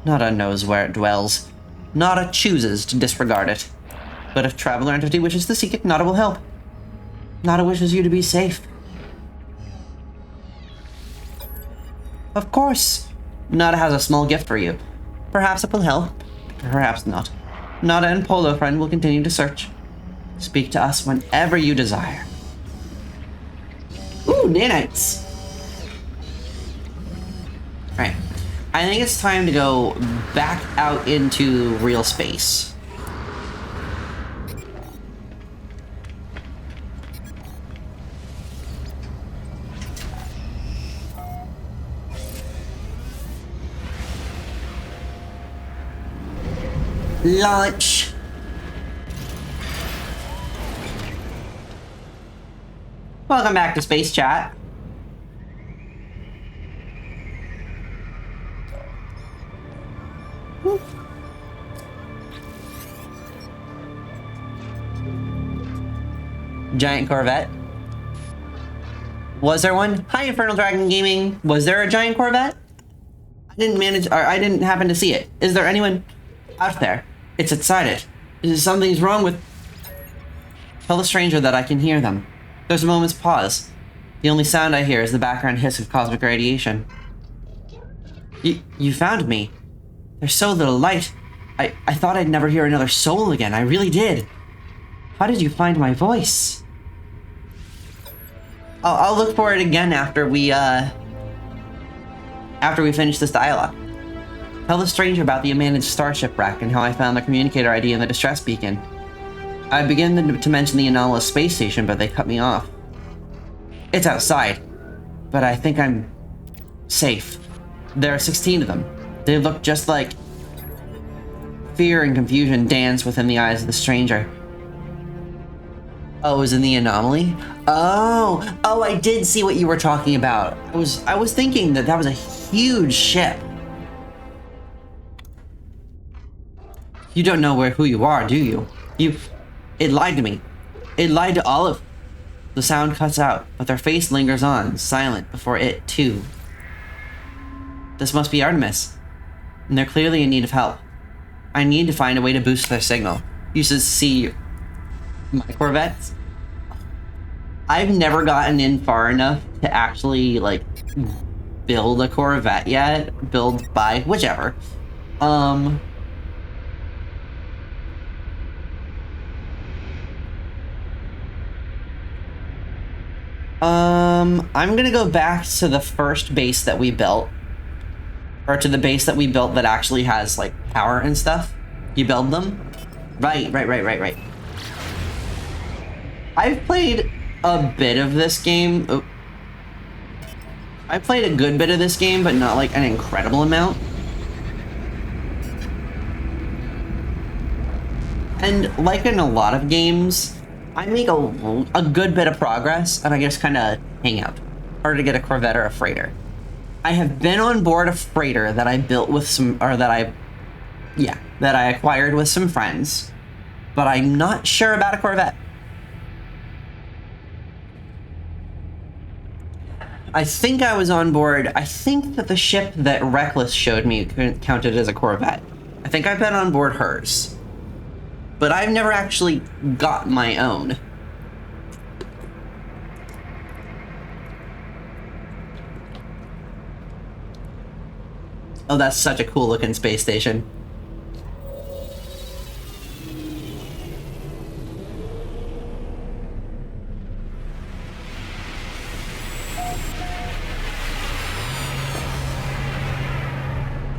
Nada knows where it dwells. Nada chooses to disregard it. But if Traveler Entity wishes to seek it, Nada will help. Nada wishes you to be safe. Of course. Nada has a small gift for you. Perhaps it will help, perhaps not. Nada and Polo friend will continue to search. Speak to us whenever you desire. Ooh, nanites! Alright. I think it's time to go back out into real space. Launch. Welcome back to Space Chat. Woo. Giant Corvette. Was there one? Hi, Infernal Dragon Gaming. Was there a giant Corvette? I didn't happen to see it. Is there anyone out there? It's excited. Something's wrong with... Tell the stranger that I can hear them. There's a moment's pause. The only sound I hear is the background hiss of cosmic radiation. You found me. There's so little light. I thought I'd never hear another soul again. I really did. How did you find my voice? I'll look for it again after we finish this dialogue. Tell the stranger about the abandoned starship wreck and how I found the communicator ID in the distress beacon. I began to mention the anomalous space station, but they cut me off. It's outside, but I think I'm safe. There are 16 of them. They look just like... Fear and confusion dance within the eyes of the stranger. Oh, it was in the anomaly? Oh, I did see what you were talking about. I was thinking that was a huge ship. You don't know who you are, do you? It lied to me. It lied to all of... The sound cuts out, but their face lingers on, silent before it, too. This must be Artemis. And they're clearly in need of help. I need to find a way to boost their signal. You should see my Corvettes. I've never gotten in far enough to actually, like, build a Corvette yet. Build by, whichever. I'm gonna go back to the first base that we built. Or to the base that we built that actually has, like, power and stuff. You build them? Right. I've played a bit of this game. Oh. I played a good bit of this game, but not, like, an incredible amount. And, like in a lot of games, I make a good bit of progress, and I just kind of hang out. Or to get a Corvette or a freighter. I have been on board a freighter that I built with that I acquired with some friends, but I'm not sure about a Corvette. I think I was on board. I think that the ship that Reckless showed me counted as a Corvette. I think I've been on board hers, but I've never actually got my own. Oh, that's such a cool looking space station.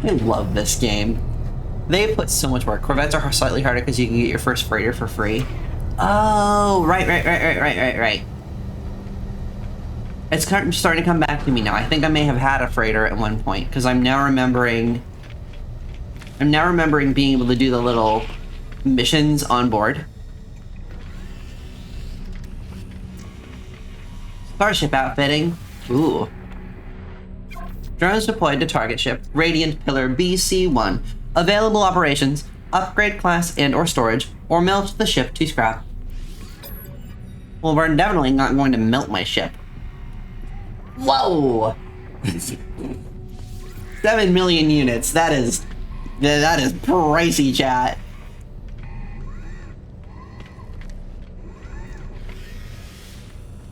I love this game. They put so much work. Corvettes are slightly harder because you can get your first freighter for free. Oh, right. It's starting to come back to me now. I think I may have had a freighter at one point because I'm now remembering being able to do the little missions on board. Starship outfitting. Ooh. Drones deployed to target ship. Radiant Pillar BC-1. Available operations. Upgrade class and or storage. Or melt the ship to scrap. Well, we're definitely not going to melt my ship. Whoa! 7 million units. That is pricey, chat.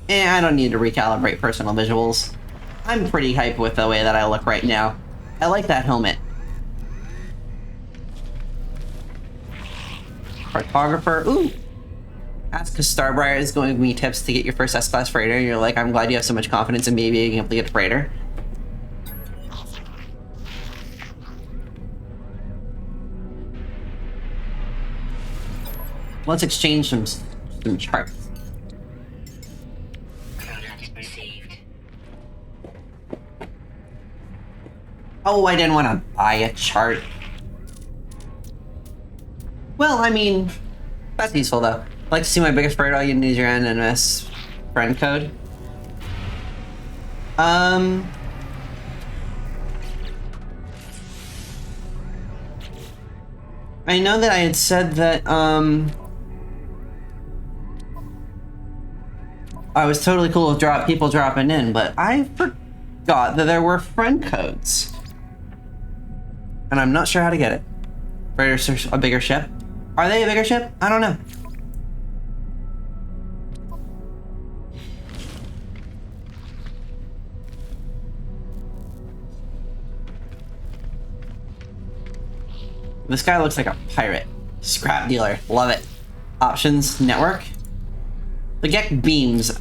I don't need to recalibrate personal visuals. I'm pretty hyped with the way that I look right now. I like that helmet. Cartographer. Ooh! Ask because Starbriar is going to give me tips to get your first S-Class freighter, and you're like, I'm glad you have so much confidence in me being able to get a freighter. Let's exchange some charts. Product received. Oh, I didn't want to buy a chart. Well, I mean, that's useful though. Like to see my biggest freighter, all you need is your NMS friend code. I know that I had said that, I was totally cool with people dropping in, but I forgot that there were friend codes. And I'm not sure how to get it. Freighters a bigger ship? Are they a bigger ship? I don't know. This guy looks like a pirate. Scrap dealer. Love it. Options. Network. The Gek beams.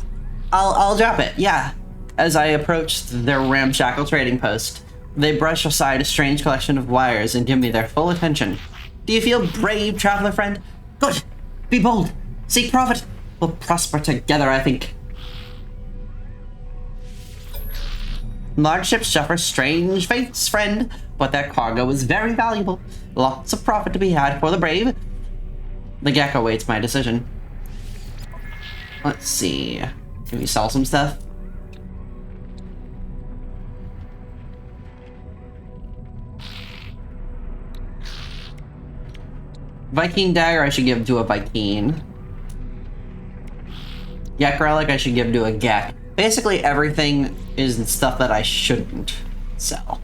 I'll drop it. Yeah. As I approach their ramshackle trading post, they brush aside a strange collection of wires and give me their full attention. Do you feel brave, traveler friend? Good. Be bold. Seek profit. We'll prosper together, I think. Large ships suffer strange fates, friend, but their cargo is very valuable. Lots of profit to be had for the brave. The Gek awaits my decision. Let's see. Can we sell some stuff? Viking dagger I should give to a Viking. Gek relic I should give to a Gek. Basically everything is stuff that I shouldn't sell.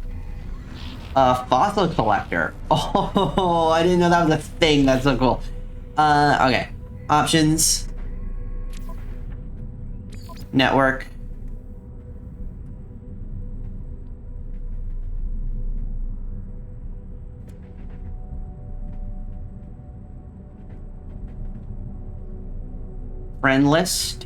Fossil collector. Oh, I didn't know that was a thing. That's so cool. Okay. Options. Network. Friend list.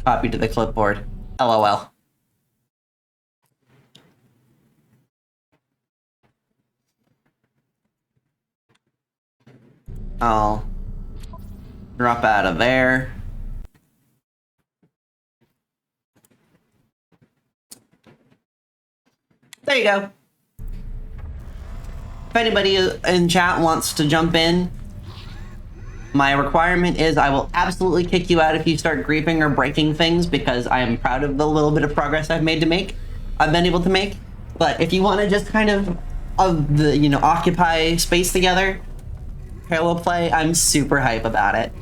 Copy to the clipboard. LOL. I'll drop out of there. There you go. If anybody in chat wants to jump in, my requirement is I will absolutely kick you out if you start griefing or breaking things, because I am proud of the little bit of progress I've been able to make. But if you want to just kind of occupy space together, parallel play, I'm super hype about it.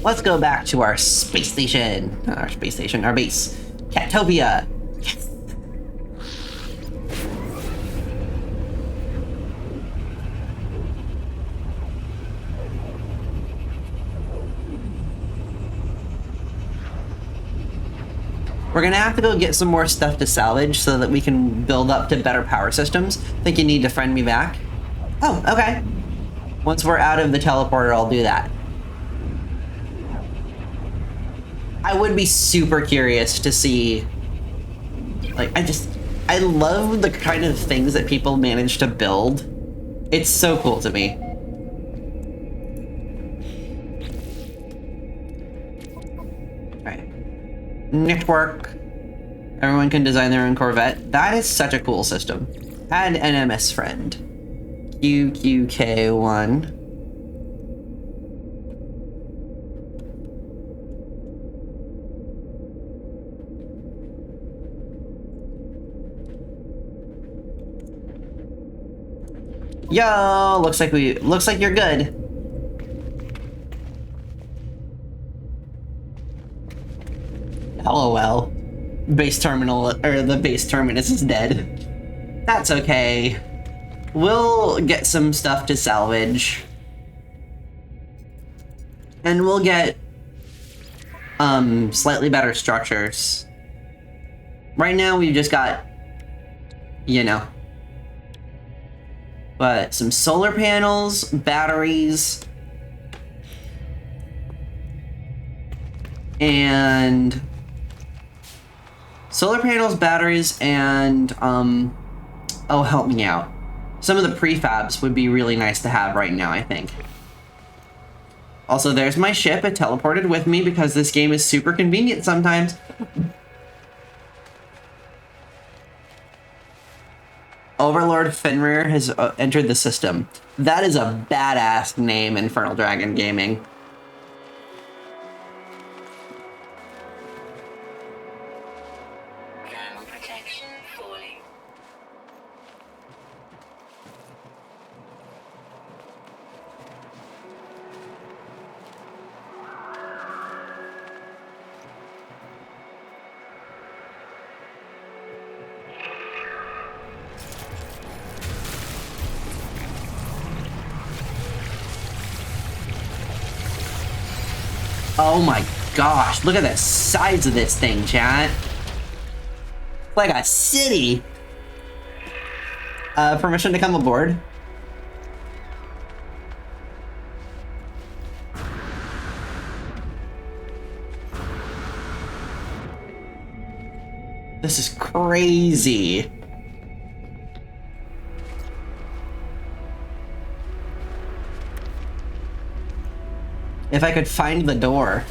Let's go back to our space station. Our base. Catopia. Yes. We're gonna have to go get some more stuff to salvage so that we can build up to better power systems. I think you need to friend me back. Oh, okay. Once we're out of the teleporter, I'll do that. I would be super curious to see, like, I love the kind of things that people manage to build. It's so cool to me. Alright. Network. Everyone can design their own Corvette. That is such a cool system. Add NMS friend. QQK1. Yo, looks like you're good. LOL. Base terminal, or the base terminus is dead. That's okay. We'll get some stuff to salvage. And we'll get slightly better structures. Right now we've just got, but some solar panels, batteries, and oh, help me out. Some of the prefabs would be really nice to have right now, I think. Also, there's my ship. It teleported with me because this game is super convenient sometimes. Overlord Fenrir has entered the system. That is a badass name, Infernal Dragon Gaming. Thermal protection falling. Oh my gosh, look at the size of this thing, chat. Like a city. Permission to come aboard? This is crazy. If I could find the door.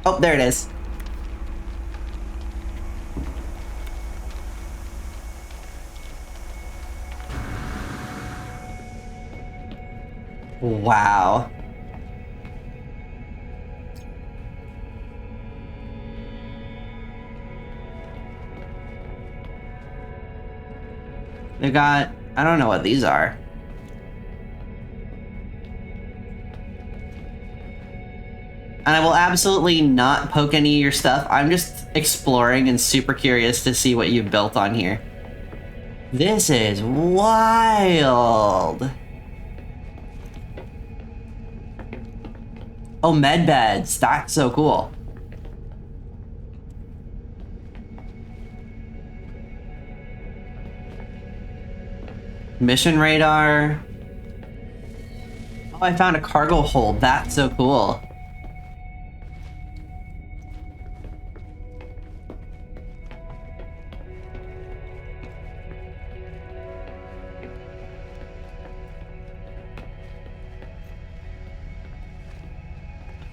Oh, there it is. Wow. They got, I don't know what these are. And I will absolutely not poke any of your stuff. I'm just exploring and super curious to see what you've built on here. This is wild. Oh, med beds. That's so cool. Mission radar. Oh, I found a cargo hold. That's so cool.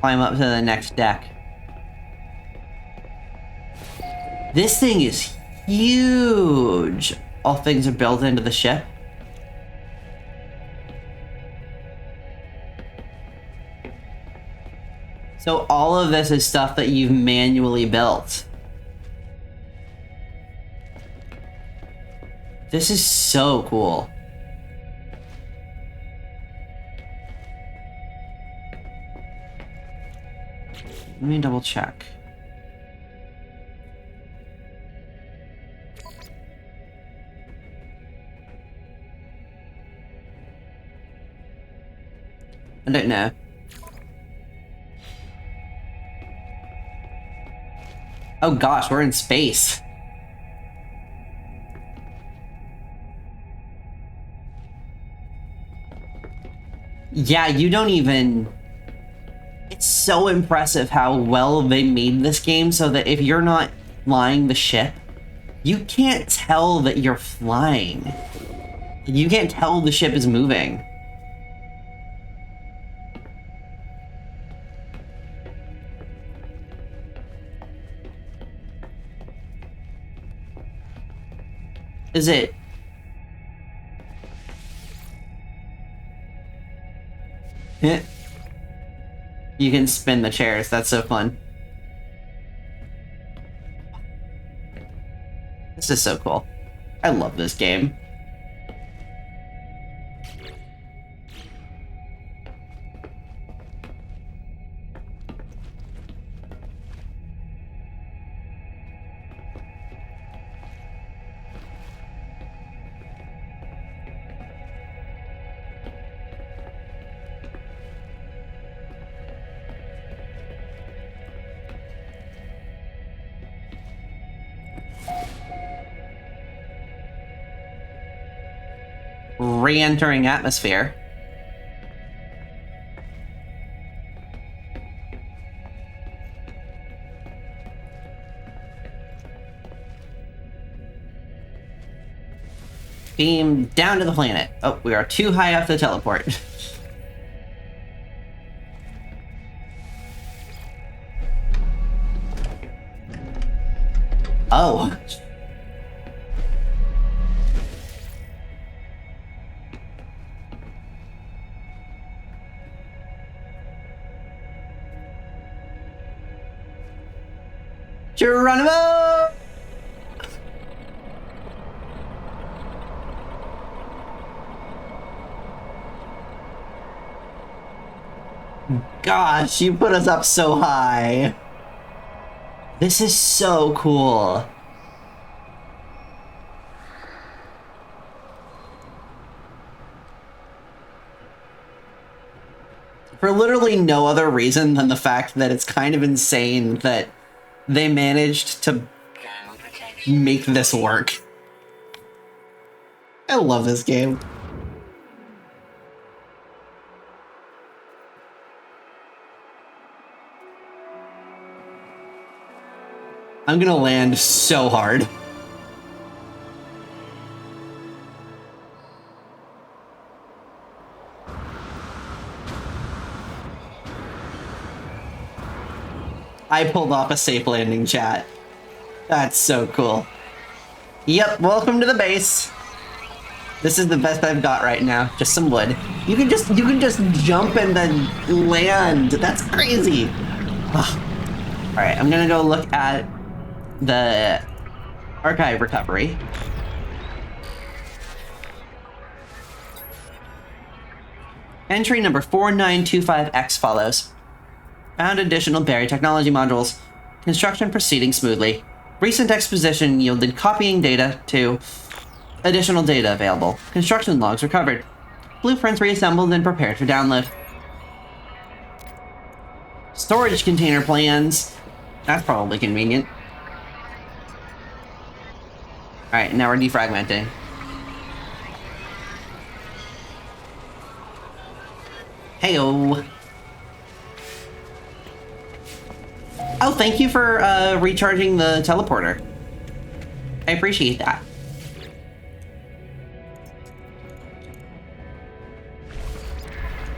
Climb up to the next deck. This thing is huge. All things are built into the ship. So all of this is stuff that you've manually built. This is so cool. Let me double check. I don't know. Oh gosh, we're in space. Yeah, you don't even... It's so impressive how well they made this game so that if you're not flying the ship, you can't tell that you're flying. You can't tell the ship is moving. Is it... Eh. You can spin the chairs, that's so fun. This is so cool. I love this game. Re-entering atmosphere. Beam down to the planet. Oh, we are too high up to teleport. Oh. Geronimo! Gosh, you put us up so high. This is so cool. for literally no other reason than the fact that it's kind of insane that they managed to Thermal protection. make this work. I love this game. I'm gonna land so hard. I pulled off a safe landing, chat. That's so cool. Yep, welcome to the base. This is the best I've got right now. Just some wood. You can just jump and then land. That's crazy. All right, I'm gonna go look at the archive recovery. Entry number 4925X follows. Found additional buried technology modules. Construction proceeding smoothly. Recent exposition yielded copying data to additional data available. Construction logs recovered. Blueprints reassembled and prepared for download. Storage container plans. That's probably convenient. Alright, now we're defragmenting. Heyo. Oh, thank you for recharging the teleporter. I appreciate that.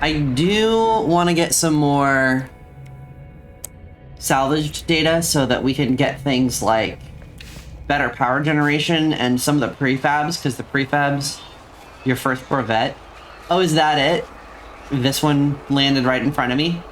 I do want to get some more salvaged data so that we can get things like better power generation and some of the prefabs, because the prefabs, your first Corvette. Oh, is that it? This one landed right in front of me.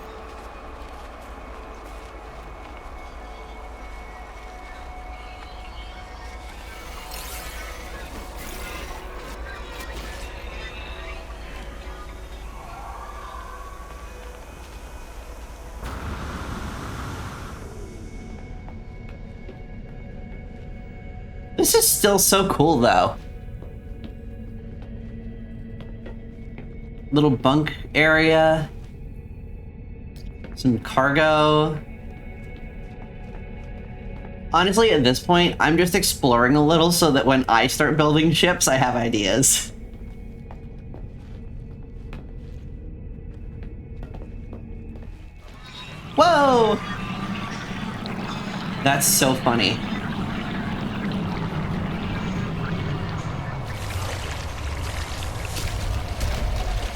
This is still so cool, though. Little bunk area. Some cargo. Honestly, at this point, I'm just exploring a little so that when I start building ships, I have ideas. Whoa! That's so funny.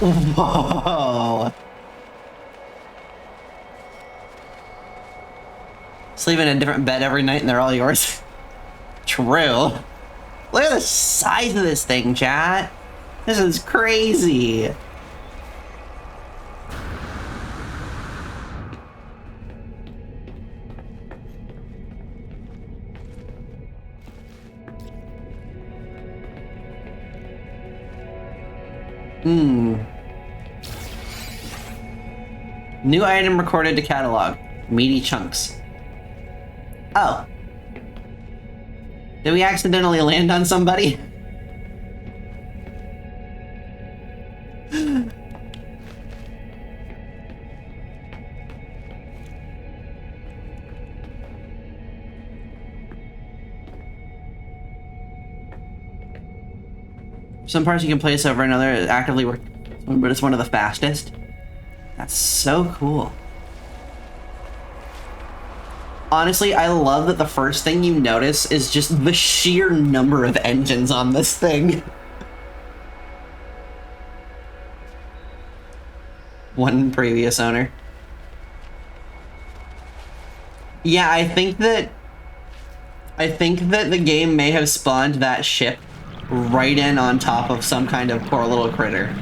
Whoa! Sleep in a different bed every night and they're all yours. True. Look at the size of this thing, chat. This is crazy. New item recorded to catalog. Meaty chunks. Oh. Did we accidentally land on somebody? Some parts you can place over another actively work, but it's one of the fastest. That's so cool. Honestly, I love that the first thing you notice is just the sheer number of engines on this thing. One previous owner. Yeah, I think that the game may have spawned that ship right in on top of some kind of poor little critter.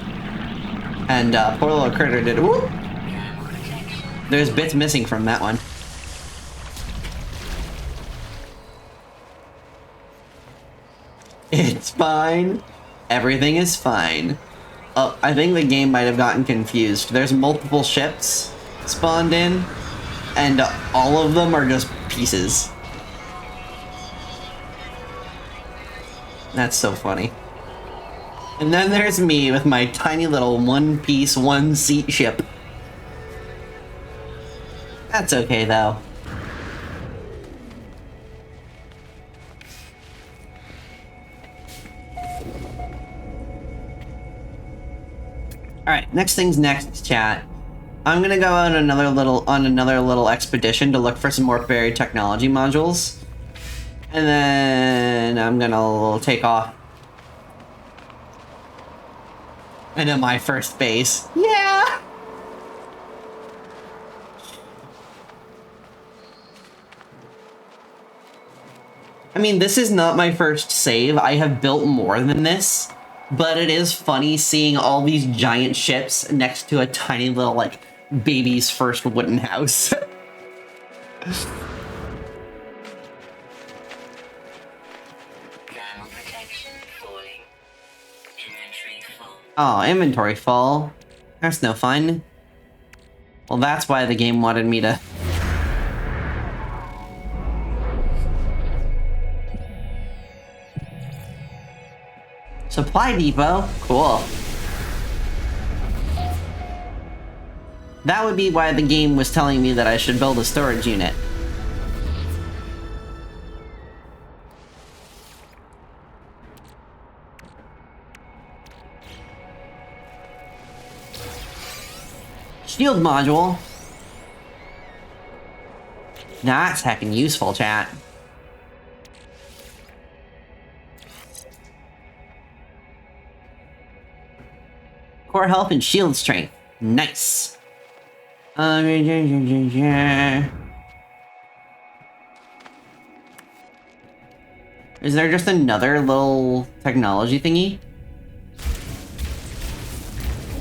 And poor little critter did whoop. There's bits missing from that one. It's fine. Everything is fine. Oh, I think the game might have gotten confused. There's multiple ships spawned in, and all of them are just pieces. That's so funny. And then there's me with my tiny little one-piece, one-seat ship. That's okay, though. Alright, next thing's next, chat. I'm gonna go on another little expedition to look for some more buried technology modules. And then I'm gonna take off. And then my first base. Yeah! I mean, this is not my first save. I have built more than this. But it is funny seeing all these giant ships next to a tiny little, like, baby's first wooden house. Thermal protection falling. Inventory full. Oh, inventory full. That's no fun. Well, that's why the game wanted me to... Supply depot? Cool. That would be why the game was telling me that I should build a storage unit. Shield module. That's heckin' useful, chat. Core health and shield strength. Nice. Is there just another little technology thingy?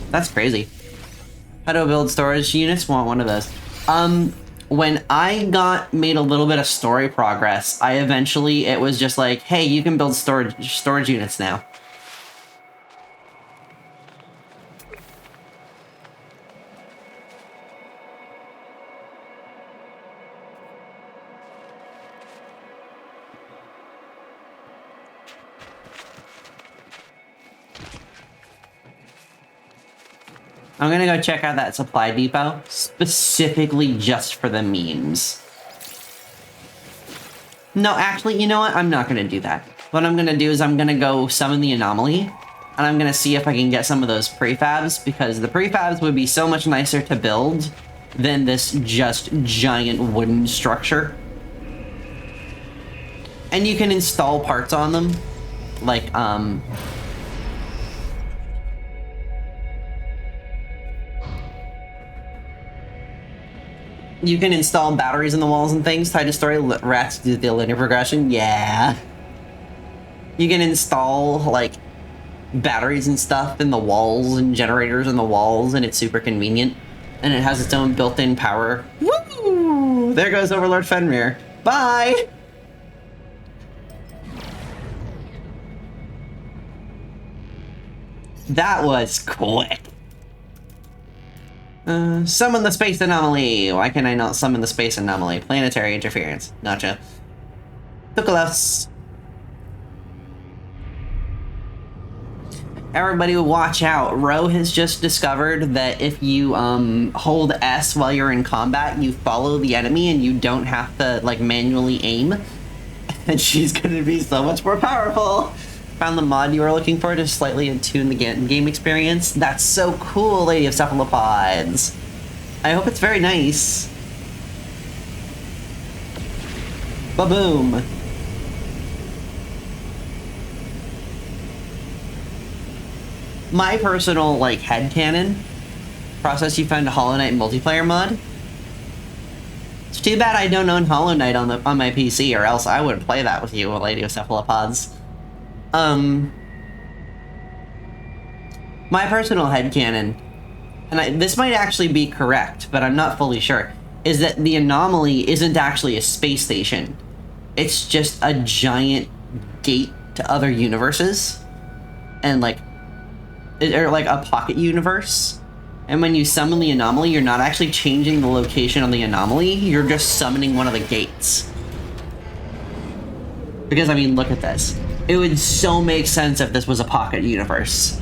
That's crazy. How to build storage units? Want one of those. When I made a little bit of story progress, it was just like, hey, you can build storage units now. I'm gonna go check out that supply depot, specifically just for the memes. No, actually, you know what? I'm not gonna do that. What I'm gonna do is I'm gonna go summon the anomaly, and I'm gonna see if I can get some of those prefabs, because the prefabs would be so much nicer to build than this just giant wooden structure. And you can install parts on them, like, you can install batteries in the walls and things tied to story. Rats do the linear progression. Yeah. You can install, like, batteries and stuff in the walls and generators in the walls, and it's super convenient. And it has its own built-in power. Woo! There goes Overlord Fenrir. Bye! That was quick. Summon the space anomaly. Why can I not summon the space anomaly? Planetary interference. Gotcha. Tukalos. Everybody watch out. Ro has just discovered that if you hold S while you're in combat, you follow the enemy and you don't have to like manually aim. And she's gonna be so much more powerful. Found the mod you were looking for to slightly attune the game experience. That's so cool, Lady of Cephalopods. I hope it's very nice. Ba-boom. My personal, like, headcanon process you found a Hollow Knight multiplayer mod. It's too bad I don't own Hollow Knight on my PC, or else I would play that with you, Lady of Cephalopods. My personal headcanon, and this might actually be correct, but I'm not fully sure, is that the anomaly isn't actually a space station. It's just a giant gate to other universes, and like a pocket universe. And when you summon the anomaly, you're not actually changing the location of the anomaly, you're just summoning one of the gates. Because, I mean, look at this. It would so make sense if this was a pocket universe.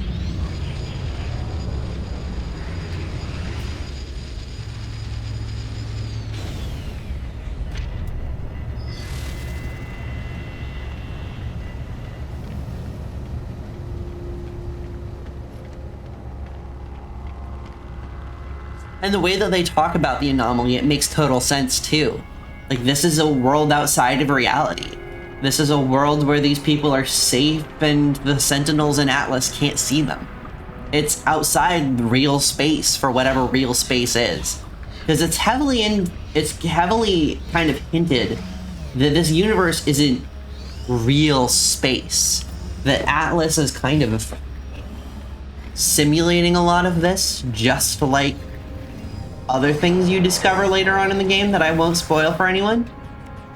And the way that they talk about the anomaly, it makes total sense too. Like, this is a world outside of reality. This is a world where these people are safe and the Sentinels and Atlas can't see them. It's outside real space for whatever real space is. Because it's heavily kind of hinted that this universe isn't real space. That Atlas is kind of simulating a lot of this, just like other things you discover later on in the game that I won't spoil for anyone.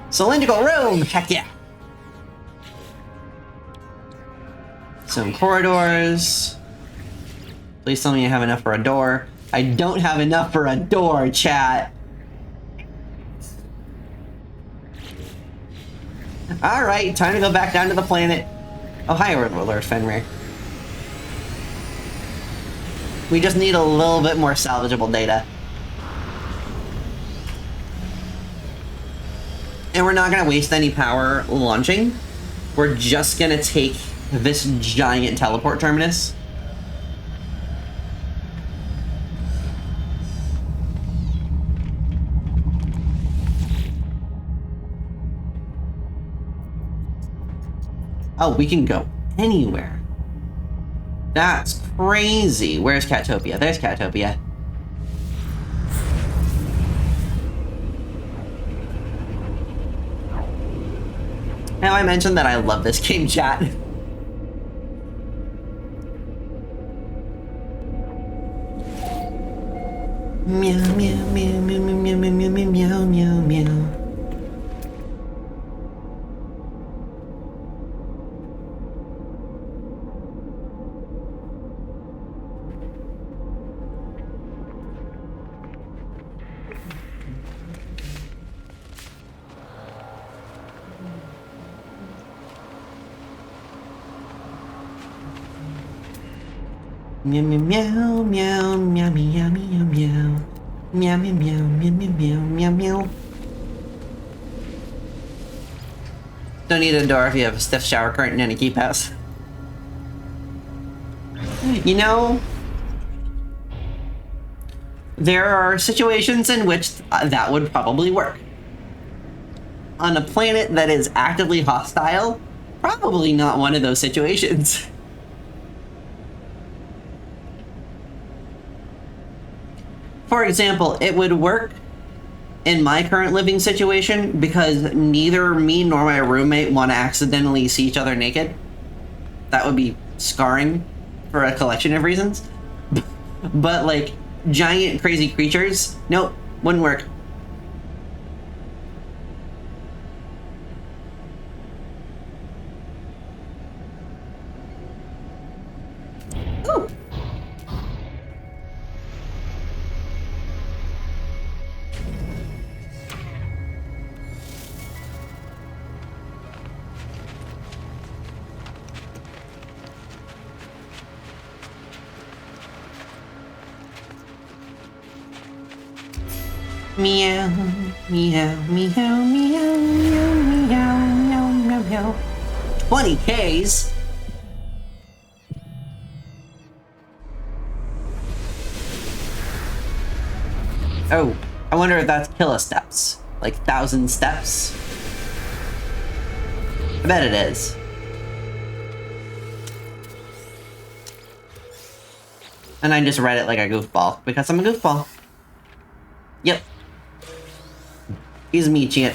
Cylindrical room! Heck yeah! Some corridors. Please tell me I have enough for a door. I don't have enough for a door, chat. Alright, time to go back down to the planet. Oh, hi, Lord Fenrir. We just need a little bit more salvageable data. And we're not gonna waste any power launching. We're just gonna take this giant teleport terminus. Oh, we can go anywhere. That's crazy. Where's Catopia? There's Catopia. Now I mentioned that I love this game, chat. Meow, meow, meow, meow, meow, meow, meow, meow, meow, meow. Meow meow meow meow meow meow meow meow meow meow meow meow meow meow meow. Don't need a door if you have a stiff shower curtain and a keep house. You know, there are situations in which that would probably work. On a planet that is actively hostile, probably not one of those situations. For example, it would work in my current living situation because neither me nor my roommate want to accidentally see each other naked. That would be scarring for a collection of reasons. But like giant crazy creatures, nope, wouldn't work. Ooh. Meow, meow, meow, meow, meow, meow, meow, meow, meow. 20 Ks? Oh, I wonder if that's kilosteps. Like 1,000 steps? I bet it is. And I just read it like a goofball, because I'm a goofball. Yep. He's Michi.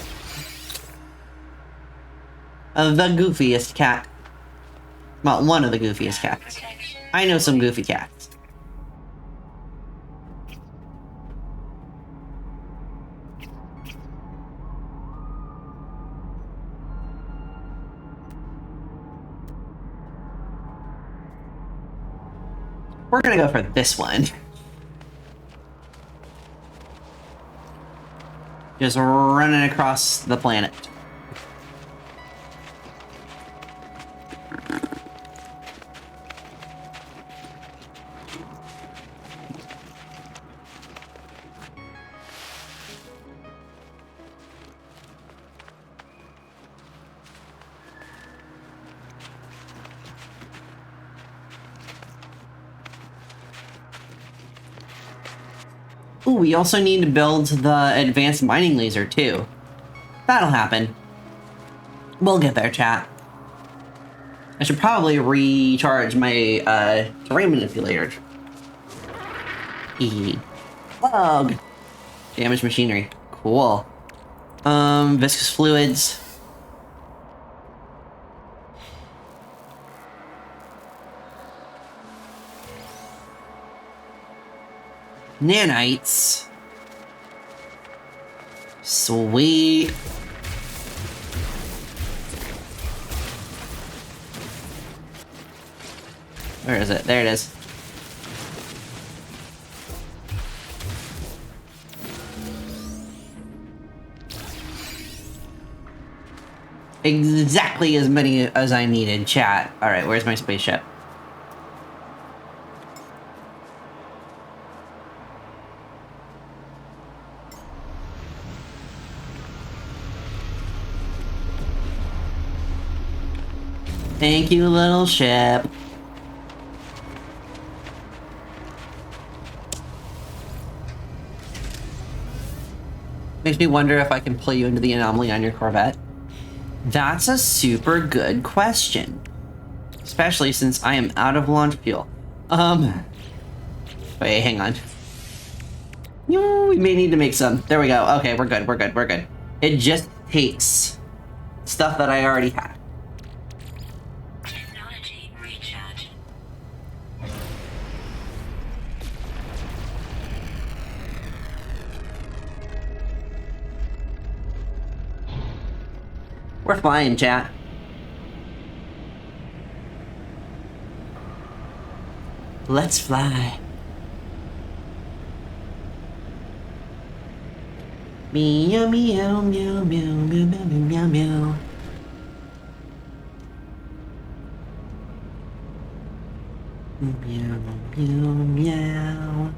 The goofiest cat. Well, one of the goofiest cats. I know some goofy cats. We're gonna go for this one. Just running across the planet. Ooh, we also need to build the advanced mining laser too. That'll happen. We'll get there, chat. I should probably recharge my terrain manipulator. Bug. Damaged machinery. Cool. Viscous fluids. Nanites. Sweet. Where is it? There it is. Exactly as many as I needed, chat. Alright, where's my spaceship? Thank you, little ship. Makes me wonder if I can pull you into the anomaly on your Corvette. That's a super good question. Especially since I am out of launch fuel. Wait, hang on. We may need to make some. There we go. Okay, we're good, we're good, we're good. It just takes stuff that I already have. Technology recharge. We're flying, chat. Let's fly. Meow meow meow meow meow meow meow meow. Meow meow meow.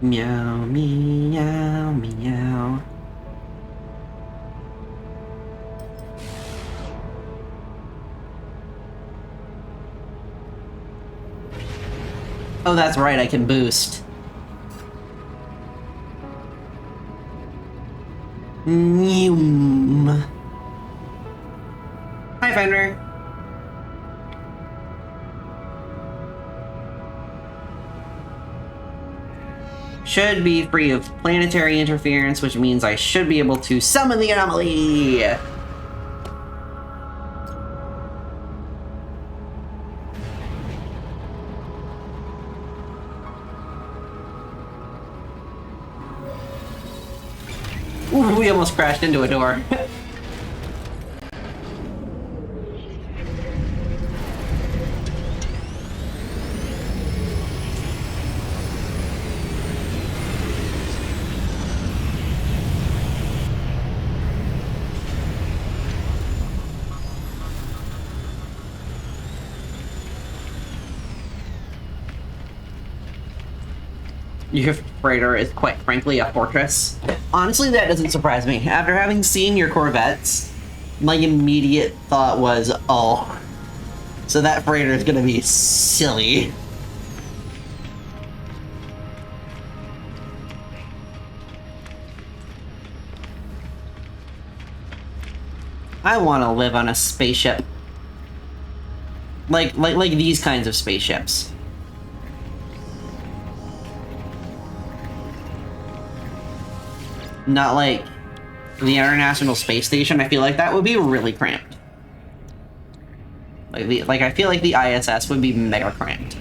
Meow meow meow. Oh, that's right, I can boost. Noom. Hi, Fender. Should be free of planetary interference, which means I should be able to summon the anomaly! Ooh, we almost crashed into a door. Your freighter is quite frankly a fortress. Honestly, that doesn't surprise me. After having seen your Corvettes, my immediate thought was, oh, so that freighter is gonna be silly. I want to live on a spaceship. Like these kinds of spaceships. Not like the International Space Station. I feel like that would be really cramped. Like I feel like the ISS would be mega cramped.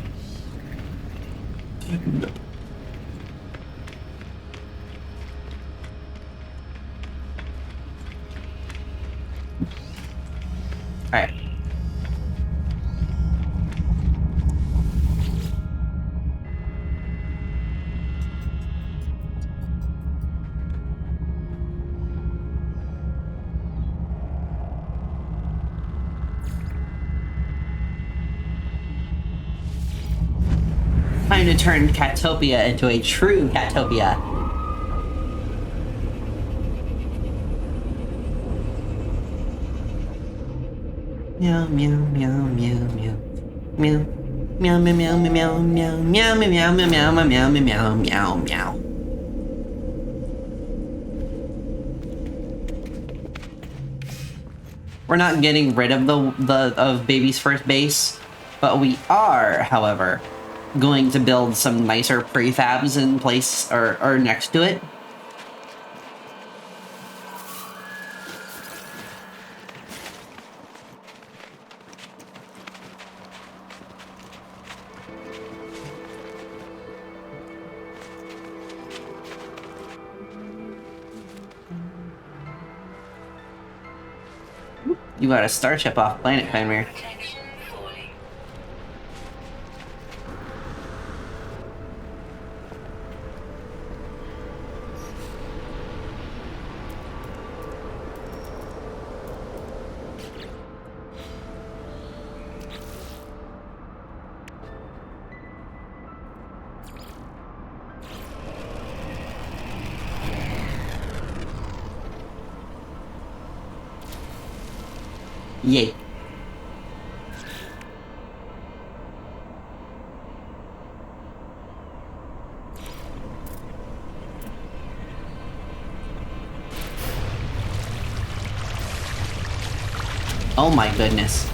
All right. Time to turn Catopia into a true Catopia. Meow meow meow meow meow meow meow meow meow meow meow meow meow meow meow meow meow meow meow meow. We're not getting rid of of baby's first base, but we are, however, going to build some nicer prefabs in place or next to it. You got a starship off planet, Fenrir. Protection falling. Yay. Oh my goodness.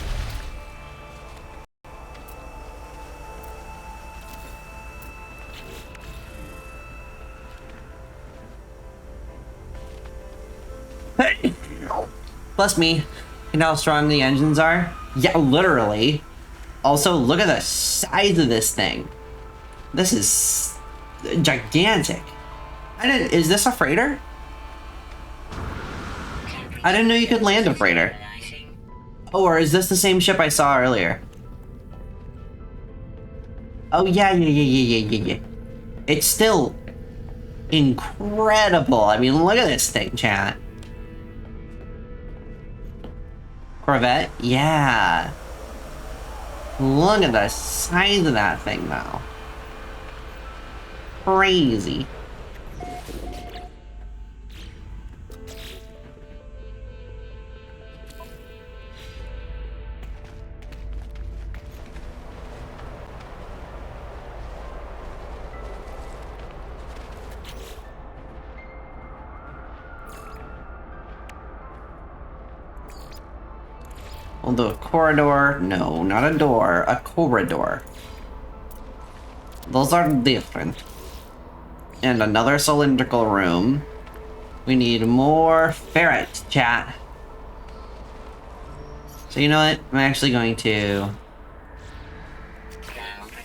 Plus me. You know how strong the engines are? Yeah, literally. Also, look at the size of this thing. This is gigantic. Is this a freighter? I didn't know you could land a freighter. Oh, or is this the same ship I saw earlier? Oh, yeah. It's still incredible. I mean, look at this thing, chat. Corvette? Yeah. Look at the size of that thing, though. Crazy. We'll do a corridor. No, not a door. A corridor. Those are different. And another cylindrical room. We need more ferrets, chat. So you know what? I'm actually going to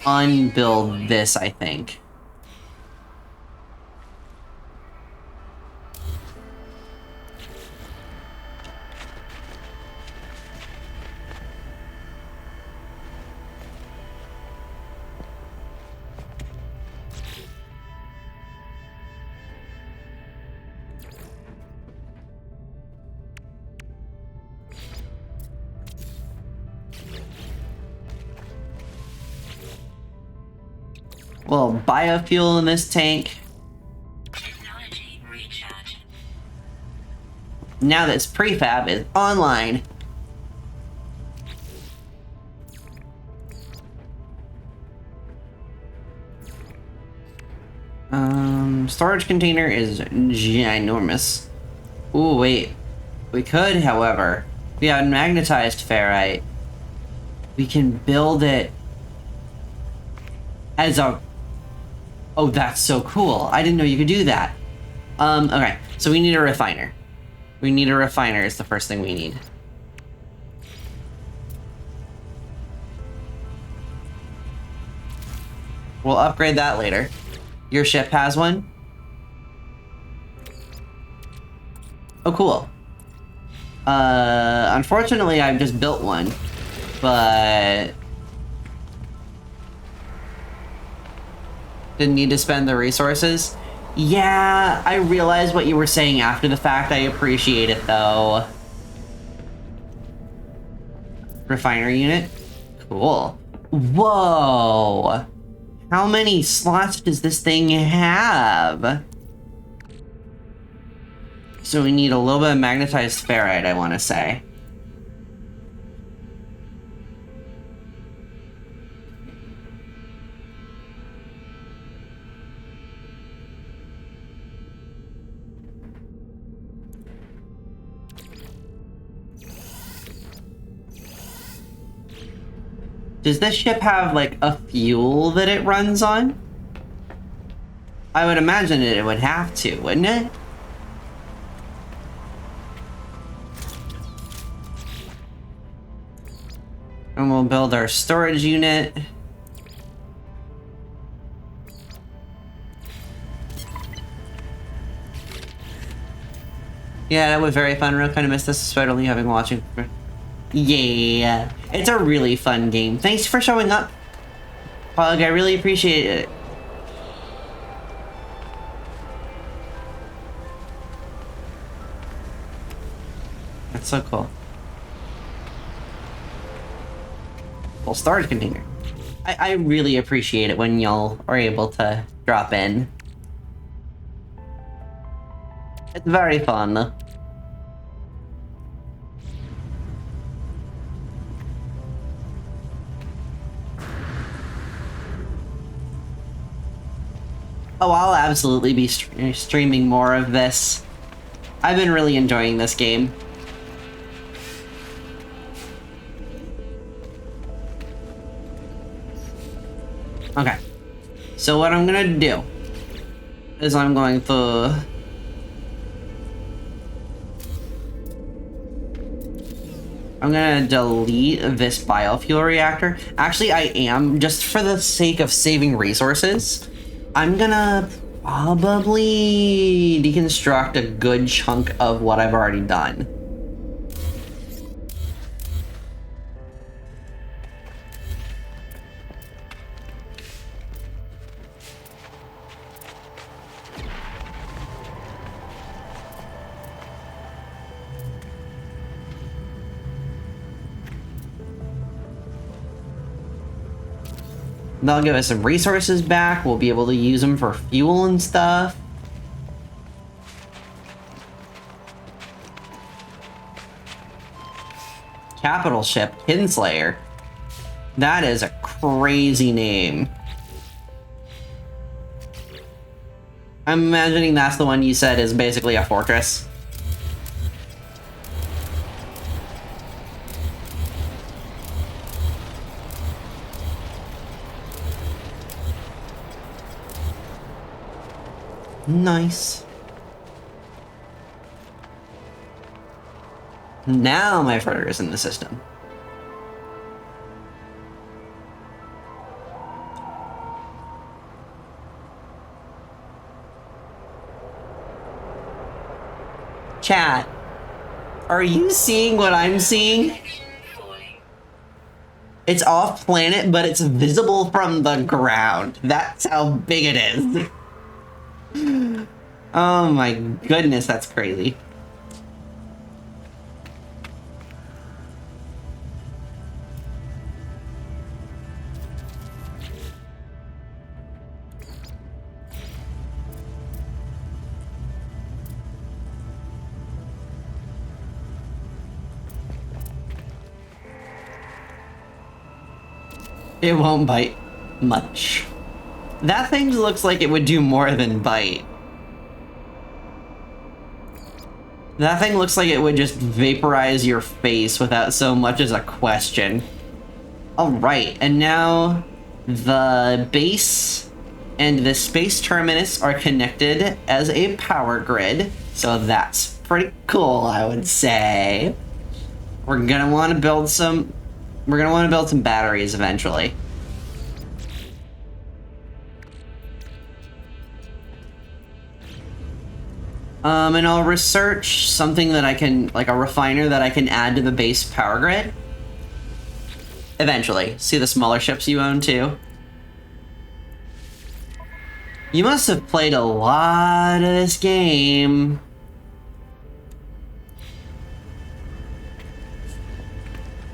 unbuild this, I think. Little biofuel in this tank. Technology recharge. Now this prefab is online. Storage container is ginormous. Ooh, wait. We could, however, if we had magnetized ferrite, we can build it as a... Oh, that's so cool. I didn't know you could do that. Okay, so we need a refiner. We need a refiner is the first thing we need. We'll upgrade that later. Your ship has one? Oh, cool. Unfortunately, I've just built one, but didn't need to spend the resources. Yeah, I realized what you were saying after the fact. I appreciate it, though. Refinery unit? Cool. Whoa! How many slots does this thing have? So we need a little bit of magnetized ferrite, I want to say. Does this ship have, like, a fuel that it runs on? I would imagine it would have to, wouldn't it? And we'll build our storage unit. Yeah, that was very fun. Real kind of missed this, despite only having watching. Yeah, it's a really fun game. Thanks for showing up, Pug. I really appreciate it. That's so cool. Full storage container. I really appreciate it when y'all are able to drop in. It's very fun. Oh, I'll absolutely be streaming more of this. I've been really enjoying this game. Okay. So what I'm gonna do is I'm going to delete this biofuel reactor. Actually, I am, just for the sake of saving resources. I'm gonna probably deconstruct a good chunk of what I've already done. They'll give us some resources back. We'll be able to use them for fuel and stuff. Capital ship, Kinslayer. That is a crazy name. I'm imagining that's the one you said is basically a fortress. Nice. Now my further is in the system. Chat, are you seeing what I'm seeing? Falling. It's off planet, but it's visible from the ground. That's how big it is. Oh my goodness, that's crazy. It won't bite much. That thing looks like it would do more than bite. That thing looks like it would just vaporize your face without so much as a question. Alright, and now the base and the space terminus are connected as a power grid, so that's pretty cool, I would say. We're gonna want to build some batteries eventually. And I'll research something that I can, like a refiner that I can add to the base power grid. Eventually. See the smaller ships you own too? You must have played a lot of this game.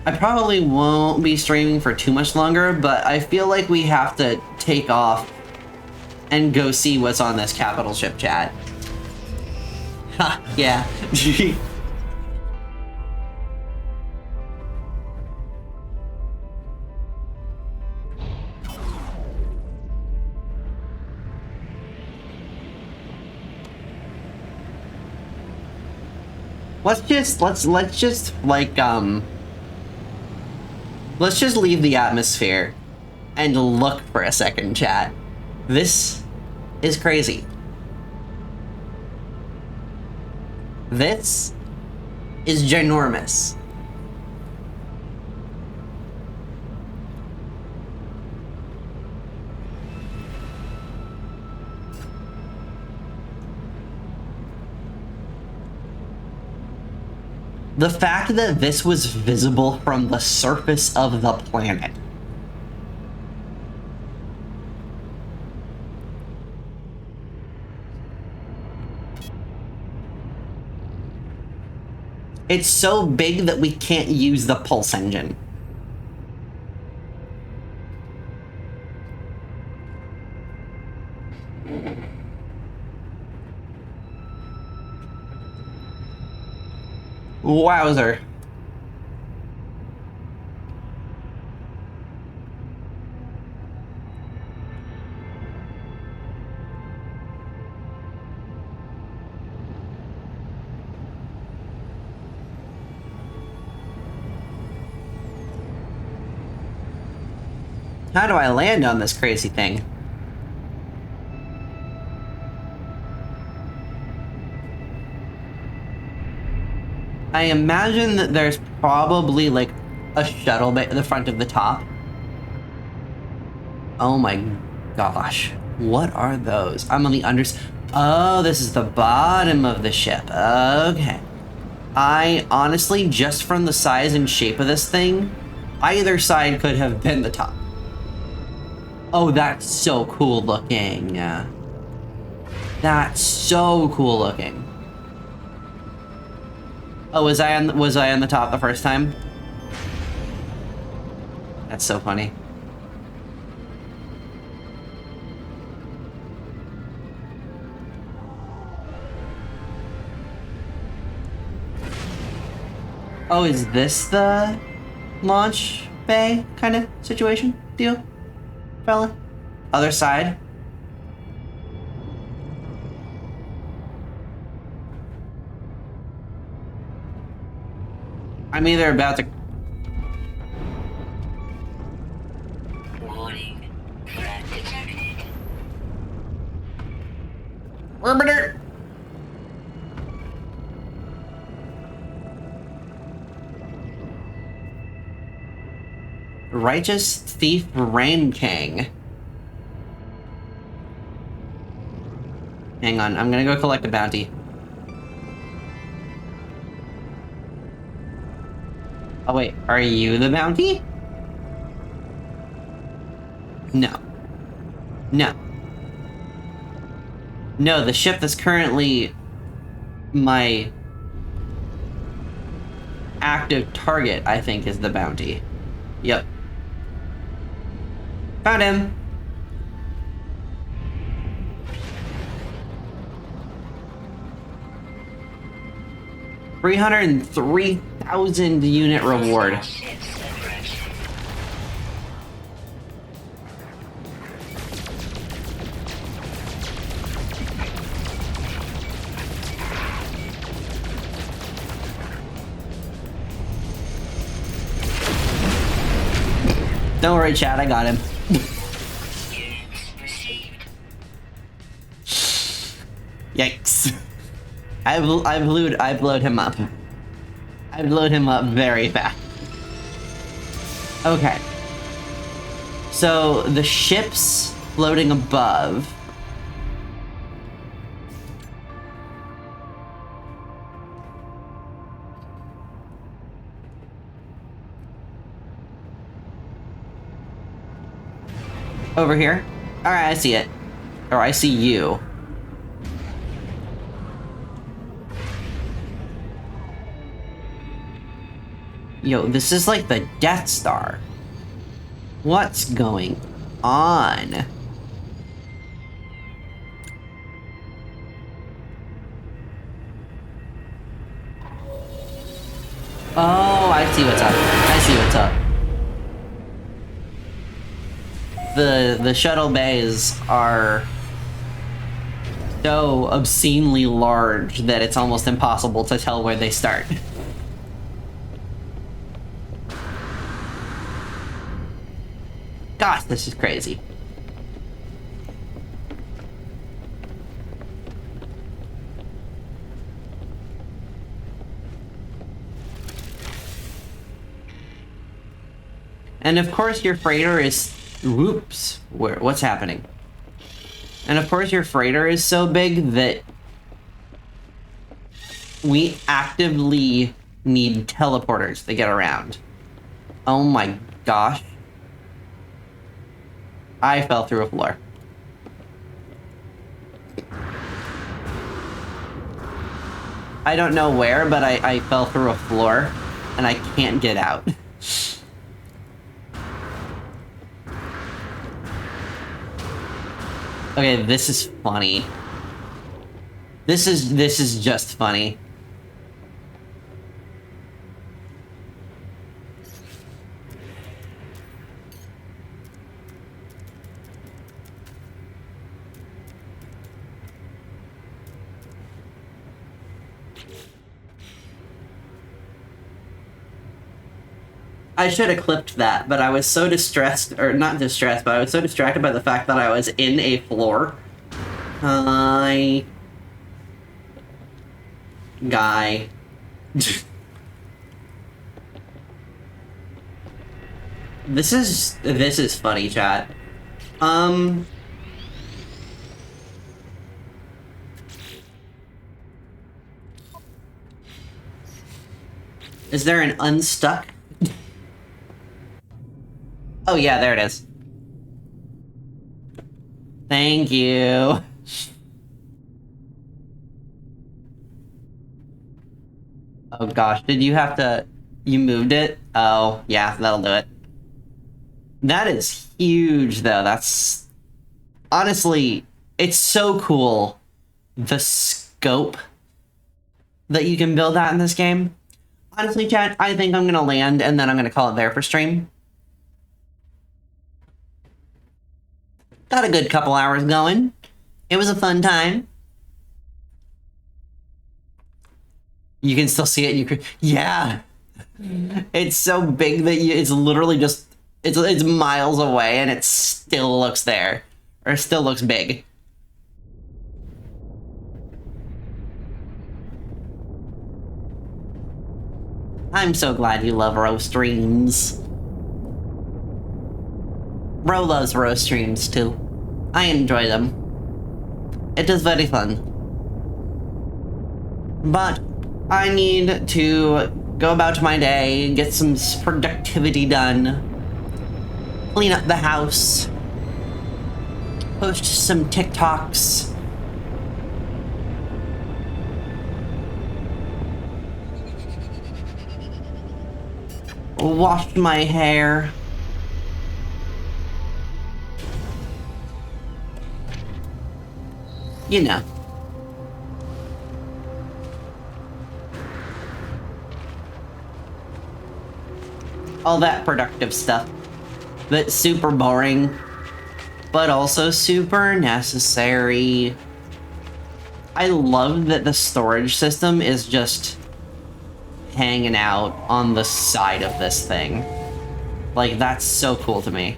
I probably won't be streaming for too much longer, but I feel like we have to take off and go see what's on this capital ship, chat. Ha, yeah. let's just Let's just leave the atmosphere and look for a second, chat. This is crazy. This is ginormous. The fact that this was visible from the surface of the planet. It's so big that we can't use the pulse engine. Wowzer. How do I land on this crazy thing? I imagine that there's probably like a shuttle bay at the front of the top. Oh my gosh. What are those? I'm on the Oh, this is the bottom of the ship. Okay. I honestly, just from the size and shape of this thing, either side could have been the top. Oh, that's so cool looking. That's so cool looking. Oh, was I on the top the first time? That's so funny. Oh, is this the launch bay kind of situation deal, fella? Other side? I'm either about to... Warning. Threat detected. Orbiter! Righteous Thief Rankang. Hang on, I'm gonna go collect a bounty. Oh wait, are you the bounty? No. No. No, the ship that's currently my active target, I think, is the bounty. Yep. Found him. $303,000 unit reward. Don't worry, Chad, I got him. Yikes. I blowed him up. I blowed him up very fast. Okay. So, the ship's floating above. Over here? Alright, I see it. Or I see you. Yo, this is like the Death Star. What's going on? Oh, I see what's up. I see what's up. The shuttle bays are so obscenely large that it's almost impossible to tell where they start. Gosh, this is crazy. And of course your freighter is... Whoops. What's happening? And of course your freighter is so big that we actively need teleporters to get around. Oh my gosh. I fell through a floor. I don't know where, but I fell through a floor and I can't get out. Okay, this is funny. This is just funny. I should have clipped that, but I was so distressed, or not distressed, but I was so distracted by the fact that I was in a floor. Hi. Guy. This is funny, chat. Is there an unstuck? Oh yeah, there it is. Thank you. Oh gosh, did you have to... You moved it? Oh, yeah, that'll do it. That is huge, though. That's... Honestly, it's so cool, the scope that you can build out in this game. Honestly, chat, I think I'm gonna land, and then I'm gonna call it there for stream. Got a good couple hours going. It was a fun time. You can still see it. You could, yeah. It's so big that it's literally just it's miles away, and it still looks there, or still looks big. I'm so glad you love roast streams. Ro loves roast streams too. I enjoy them. It is very fun. But I need to go about my day, get some productivity done, clean up the house, post some TikToks. Wash my hair. You know. All that productive stuff. That's super boring, but also super necessary. I love that the storage system is just hanging out on the side of this thing. Like, that's so cool to me.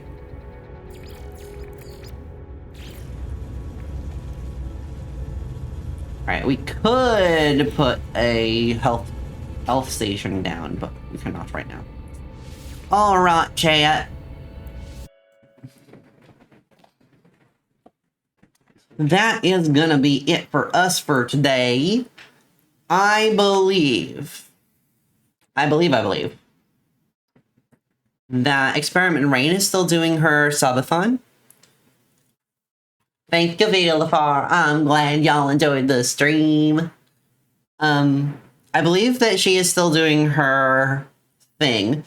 Alright, we could put a health station down, but we cannot right now. Alright, chat. That is gonna be it for us for today. I believe that Experiment Rain is still doing her subathon. Thank you, Vilafar. I'm glad y'all enjoyed the stream. I believe that she is still doing her thing.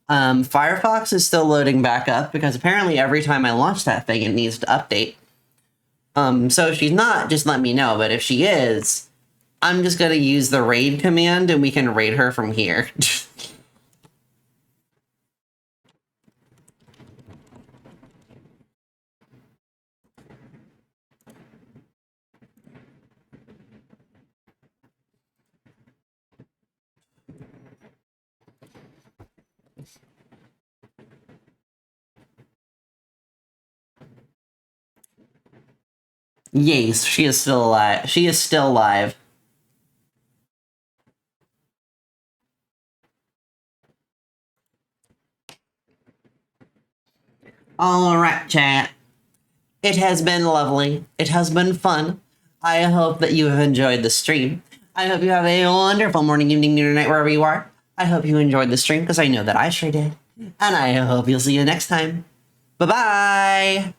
Firefox is still loading back up because apparently every time I launch that thing, it needs to update. So if she's not, just let me know. But if she is, I'm just gonna use the raid command and we can raid her from here. Yes, she is still alive. She is still alive. Alright, chat. It has been lovely. It has been fun. I hope that you have enjoyed the stream. I hope you have a wonderful morning, evening, noon, or night, wherever you are. I hope you enjoyed the stream, because I know that I sure did. And I hope you'll see you next time. Bye-bye!